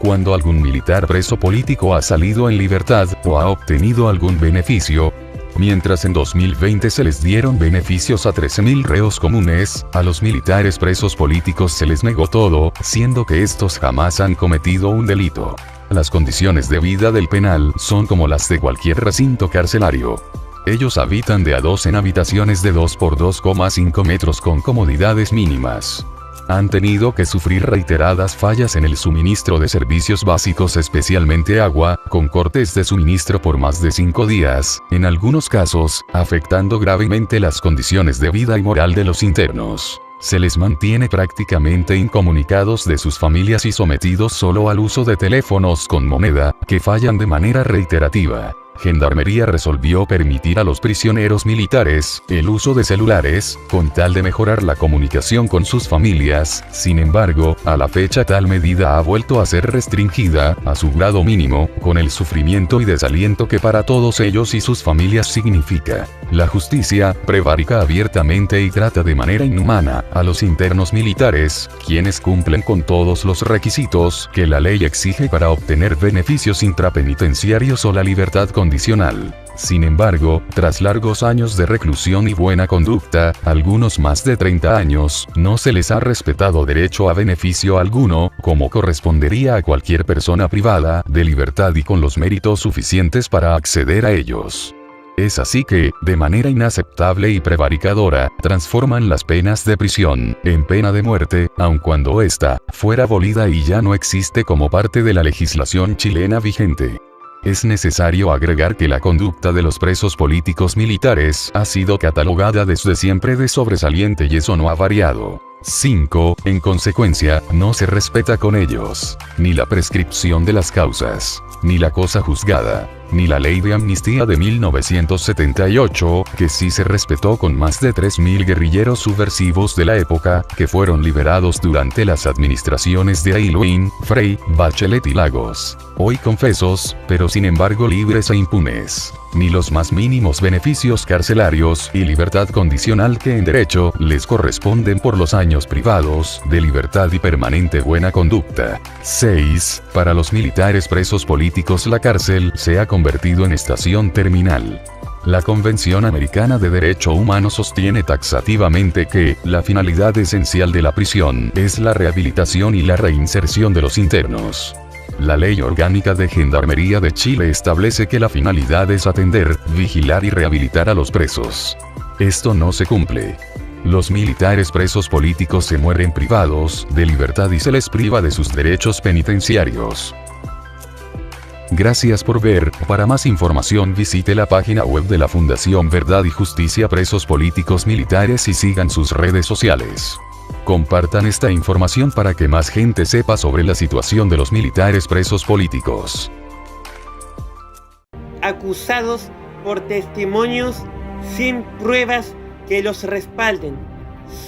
Cuando algún militar preso político ha salido en libertad o ha obtenido algún beneficio, mientras en 2020 se les dieron beneficios a 13.000 reos comunes, a los militares presos políticos se les negó todo, siendo que estos jamás han cometido un delito. Las condiciones de vida del penal son como las de cualquier recinto carcelario. Ellos habitan de a dos en habitaciones de 2 por 2,5 metros con comodidades mínimas. Han tenido que sufrir reiteradas fallas en el suministro de servicios básicos, especialmente agua, con cortes de suministro por más de 5 días, en algunos casos, afectando gravemente las condiciones de vida y moral de los internos. Se les mantiene prácticamente incomunicados de sus familias y sometidos solo al uso de teléfonos con moneda, que fallan de manera reiterativa. Gendarmería resolvió permitir a los prisioneros militares el uso de celulares, con tal de mejorar la comunicación con sus familias. Sin embargo, a la fecha tal medida ha vuelto a ser restringida, a su grado mínimo, con el sufrimiento y desaliento que para todos ellos y sus familias significa. La justicia prevarica abiertamente y trata de manera inhumana a los internos militares, quienes cumplen con todos los requisitos que la ley exige para obtener beneficios intrapenitenciarios o la libertad condicional. Sin embargo, tras largos años de reclusión y buena conducta, algunos más de 30 años, no se les ha respetado derecho a beneficio alguno, como correspondería a cualquier persona privada de libertad y con los méritos suficientes para acceder a ellos. Es así que, de manera inaceptable y prevaricadora, transforman las penas de prisión en pena de muerte, aun cuando ésta fuera abolida y ya no existe como parte de la legislación chilena vigente. Es necesario agregar que la conducta de los presos políticos militares ha sido catalogada desde siempre de sobresaliente y eso no ha variado. 5. En consecuencia, no se respeta con ellos ni la prescripción de las causas, ni la cosa juzgada, ni la ley de amnistía de 1978, que sí se respetó con más de 3.000 guerrilleros subversivos de la época, que fueron liberados durante las administraciones de Aylwin, Frey, Bachelet y Lagos. Hoy confesos, pero sin embargo libres e impunes. Ni los más mínimos beneficios carcelarios y libertad condicional que en derecho les corresponden por los años privados de libertad y permanente buena conducta. 6. Para los militares presos políticos la cárcel se ha convertido en estación terminal. La Convención Americana de Derecho Humano sostiene taxativamente que la finalidad esencial de la prisión es la rehabilitación y la reinserción de los internos. La Ley Orgánica de Gendarmería de Chile establece que la finalidad es atender, vigilar y rehabilitar a los presos. Esto no se cumple. Los militares presos políticos se mueren privados de libertad y se les priva de sus derechos penitenciarios. Gracias por ver. Para más información visite la página web de la Fundación Verdad y Justicia Presos Políticos Militares y sigan sus redes sociales. Compartan esta información para que más gente sepa sobre la situación de los militares presos políticos. Acusados por testimonios sin pruebas que los respalden,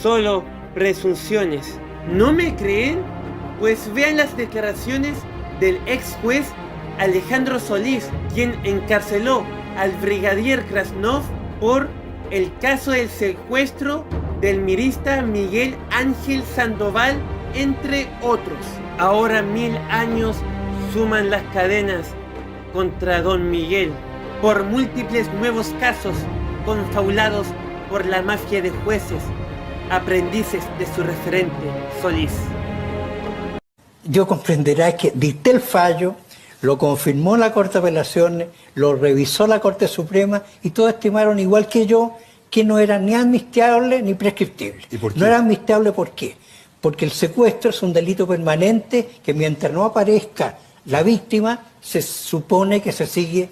solo presunciones. ¿No me creen? Pues vean las declaraciones del ex juez Alejandro Solís, quien encarceló al brigadier Krasnov por el caso del secuestro del mirista Miguel Ángel Sandoval, entre otros. Ahora 1000 años suman las cadenas contra don Miguel por múltiples nuevos casos confabulados por la mafia de jueces, aprendices de su referente Solís. Yo comprenderá que dicté el fallo, lo confirmó la Corte de Apelaciones, lo revisó la Corte Suprema y todos estimaron igual que yo que no era ni amnistiable ni prescriptible. ¿Y por qué? No era amnistiable, ¿por qué? Porque el secuestro es un delito permanente que mientras no aparezca la víctima se supone que se sigue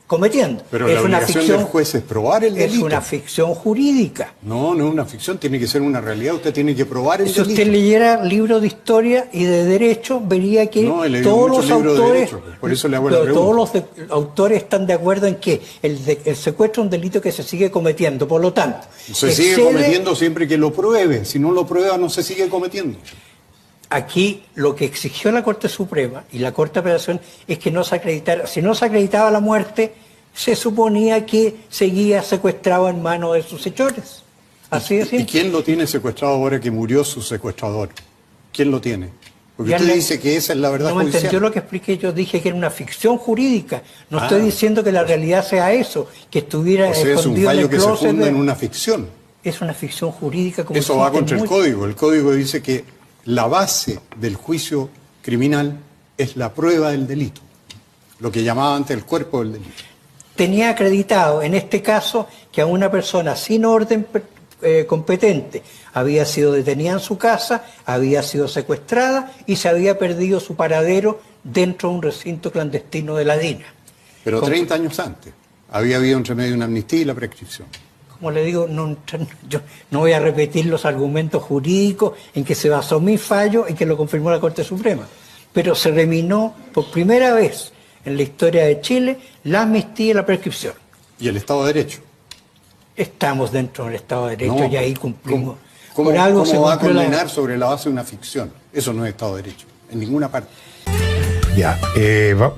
cometiendo. Pero es la una obligación ficción, del juez es probar el delito. Es una ficción jurídica. No, no es una ficción, tiene que ser una realidad. Usted tiene que probar el delito. Si usted leyera libros de historia y de derecho, vería que No, he leído todos muchos los libros de autores, derecho, por eso le hago la pero pregunta. todos los autores están de acuerdo en que el secuestro es un delito que se sigue cometiendo. Por lo tanto, Se sigue cometiendo siempre que lo pruebe. Si no lo prueba, no se sigue cometiendo. Aquí lo que exigió la Corte Suprema y la Corte de Apelación es que no se acreditara. Si no se acreditaba la muerte, se suponía que seguía secuestrado en manos de sus hechores. Así de simple. ¿Y quién lo tiene secuestrado ahora que murió su secuestrador? ¿Quién lo tiene? Porque Ya usted le- dice que esa es la verdad No me judicial. entendió lo que expliqué, yo dije que era una ficción jurídica. No Ah. estoy diciendo que la realidad sea eso, que estuviera O sea, es un escondido en fallo el que se closet. funda en una ficción. Es una ficción jurídica. Como Eso va existen contra el muchas. código. El código dice que la base del juicio criminal es la prueba del delito. Lo que llamaba antes el cuerpo del delito. Tenía acreditado en este caso que a una persona sin orden competente había sido detenida en su casa, había sido secuestrada y se había perdido su paradero dentro de un recinto clandestino de la DINA. Pero 30 años antes había habido entre medio una amnistía y la prescripción. Como le digo, yo no voy a repetir los argumentos jurídicos en que se basó mi fallo y que lo confirmó la Corte Suprema. Pero se terminó por primera vez en la historia de Chile la amnistía y la prescripción. ¿Y el Estado de Derecho? Estamos dentro del Estado de Derecho y ahí cumplimos. ¿Cómo se va a cumplió condenar sobre la base de una ficción? Eso no es Estado de Derecho, en ninguna parte. Ya,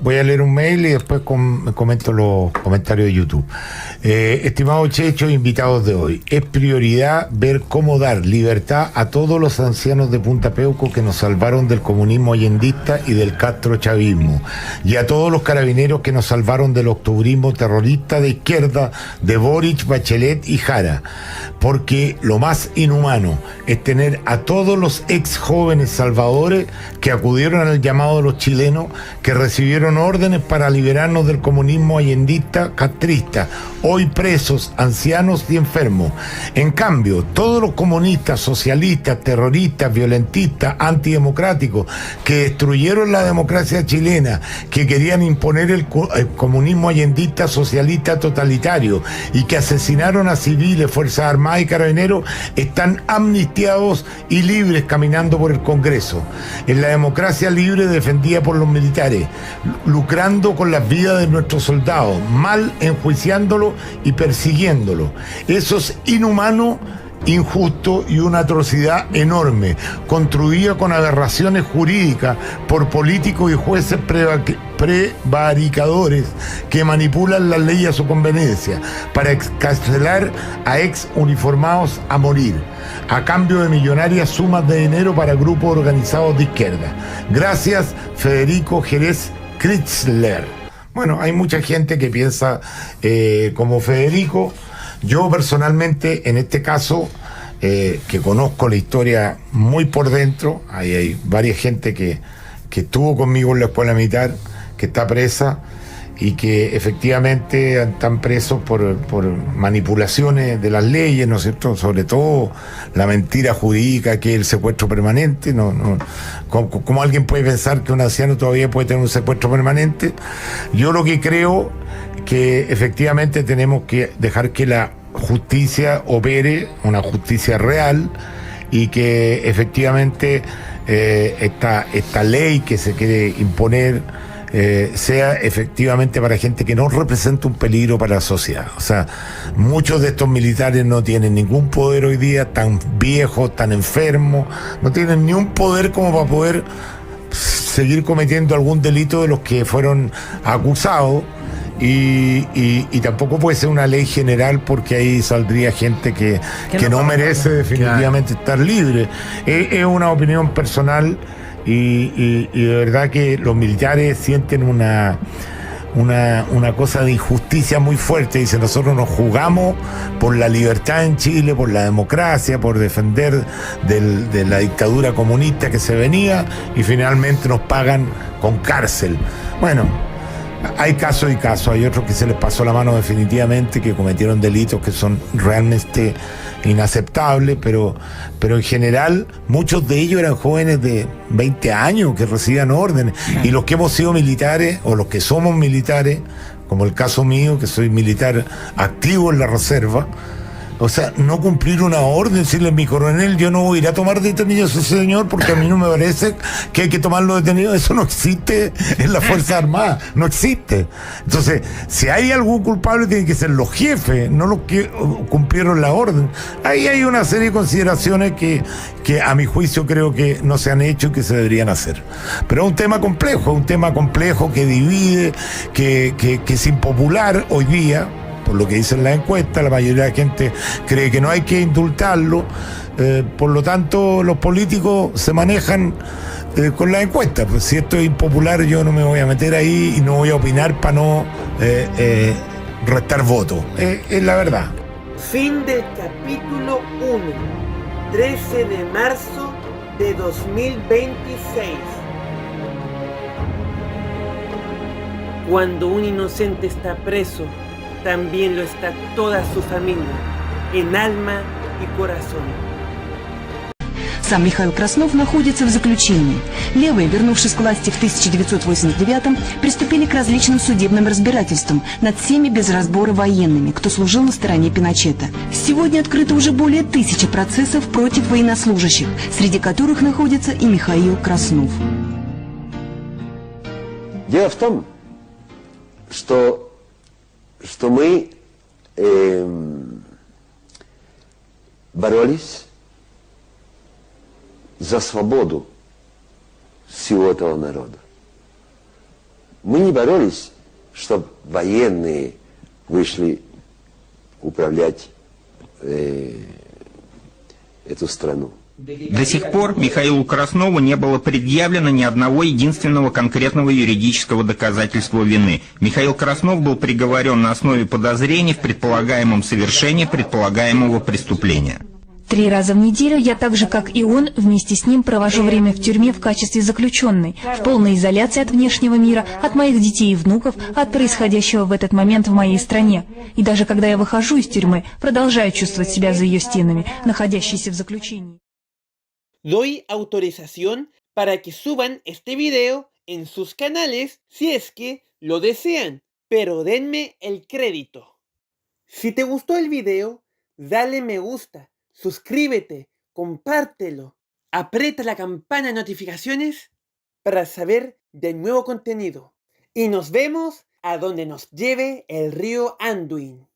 voy a leer un mail y después comento los comentarios de YouTube. Estimado Checho, invitados de hoy, es prioridad ver cómo dar libertad a todos los ancianos de Punta Peuco que nos salvaron del comunismo allendista y del castrochavismo, y a todos los carabineros que nos salvaron del octubrismo terrorista de izquierda de Boric, Bachelet y Jara, porque lo más inhumano es tener a todos los ex jóvenes salvadores que acudieron al llamado de los chilenos, que recibieron órdenes para liberarnos del comunismo allendista castrista, hoy presos, ancianos y enfermos. En cambio, todos los comunistas, socialistas, terroristas, violentistas, antidemocráticos, que destruyeron la democracia chilena, que querían imponer el comunismo allendista socialista totalitario y que asesinaron a civiles, Fuerzas Armadas y Carabineros, están amnistiados y libres caminando por el Congreso. En la democracia libre defendida por los militares, lucrando con las vidas de nuestros soldados, mal enjuiciándolos y persiguiéndolos. Eso es inhumano, injusto y una atrocidad enorme, construida con aberraciones jurídicas por políticos y jueces prevaricadores que manipulan las leyes a su conveniencia para excarcelar a ex uniformados a morir, a cambio de millonarias sumas de dinero para grupos organizados de izquierda. Gracias, Federico Jerez Kritzler. Bueno, hay mucha gente que piensa como Federico. Yo personalmente, en este caso, que conozco la historia muy por dentro, hay varias gente que estuvo conmigo en la escuela militar, que está presa y que efectivamente están presos por manipulaciones de las leyes, ¿no es cierto? Sobre todo la mentira jurídica que es el secuestro permanente. ¿Cómo alguien puede pensar que un anciano todavía puede tener un secuestro permanente? Yo lo que creo que efectivamente tenemos que dejar que la justicia opere, una justicia real, y que efectivamente esta ley que se quiere imponer sea efectivamente para gente que no representa un peligro para la sociedad. O sea, muchos de estos militares no tienen ningún poder hoy día, tan viejos, tan enfermos, no tienen ni un poder como para poder seguir cometiendo algún delito de los que fueron acusados. Y tampoco puede ser una ley general, porque ahí saldría gente que no merece definitivamente estar libre. Es una opinión personal y de verdad que los militares sienten una cosa de injusticia muy fuerte. Dicen, nosotros nos jugamos por la libertad en Chile, por la democracia, por defender de la dictadura comunista que se venía, y finalmente nos pagan con cárcel. Bueno, hay casos y casos, hay otros que se les pasó la mano definitivamente, que cometieron delitos que son realmente inaceptables, pero en general muchos de ellos eran jóvenes de 20 años que recibían órdenes, y los que hemos sido militares o los que somos militares, como el caso mío, que soy militar activo en la reserva, o sea, no cumplir una orden, decirle, mi coronel, yo no voy a ir a tomar detenidos a ese señor porque a mí no me parece que hay que tomarlo detenido. Eso no existe en las Fuerzas Armadas, no existe. Entonces, si hay algún culpable, tienen que ser los jefes, no los que cumplieron la orden. Ahí hay una serie de consideraciones que a mi juicio creo que no se han hecho y que se deberían hacer. Pero es un tema complejo que divide, que es impopular hoy día. Por lo que dicen las encuestas, la mayoría de la gente cree que no hay que indultarlo, por lo tanto los políticos se manejan con las encuestas. Pues si esto es impopular, yo no me voy a meter ahí y no voy a opinar para no restar votos. Es la verdad. Fin del capítulo 1, 13 de marzo de 2026. Cuando un inocente está preso, también lo está toda su familia, en alma y corazón. Сам Михаил Краснов находится в заключении. Левые, вернувшись к власти в 1989-м, приступили к различным судебным разбирательствам над всеми без разбора военными, кто служил на стороне Пиночета. Сегодня открыто уже более 1000 процессов против военнослужащих, среди которых находится и Михаил Краснов. Дело в том, что мы боролись за свободу всего этого народа. Мы не боролись, чтобы военные вышли управлять эту страну. До сих пор Михаилу Краснову не было предъявлено ни одного единственного конкретного юридического доказательства вины. Михаил Краснов был приговорен на основе подозрений в предполагаемом совершении предполагаемого преступления. 3 раза в неделю я так же, как и он, вместе с ним провожу время в тюрьме в качестве заключенной, в полной изоляции от внешнего мира, от моих детей и внуков, от происходящего в этот момент в моей стране. И даже когда я выхожу из тюрьмы, продолжаю чувствовать себя за ее стенами, находящейся в заключении. Doy autorización para que suban este video en sus canales si es que lo desean, pero denme el crédito. Si te gustó el video, dale me gusta, suscríbete, compártelo, aprieta la campana de notificaciones para saber del nuevo contenido. Y nos vemos a donde nos lleve el río Anduin.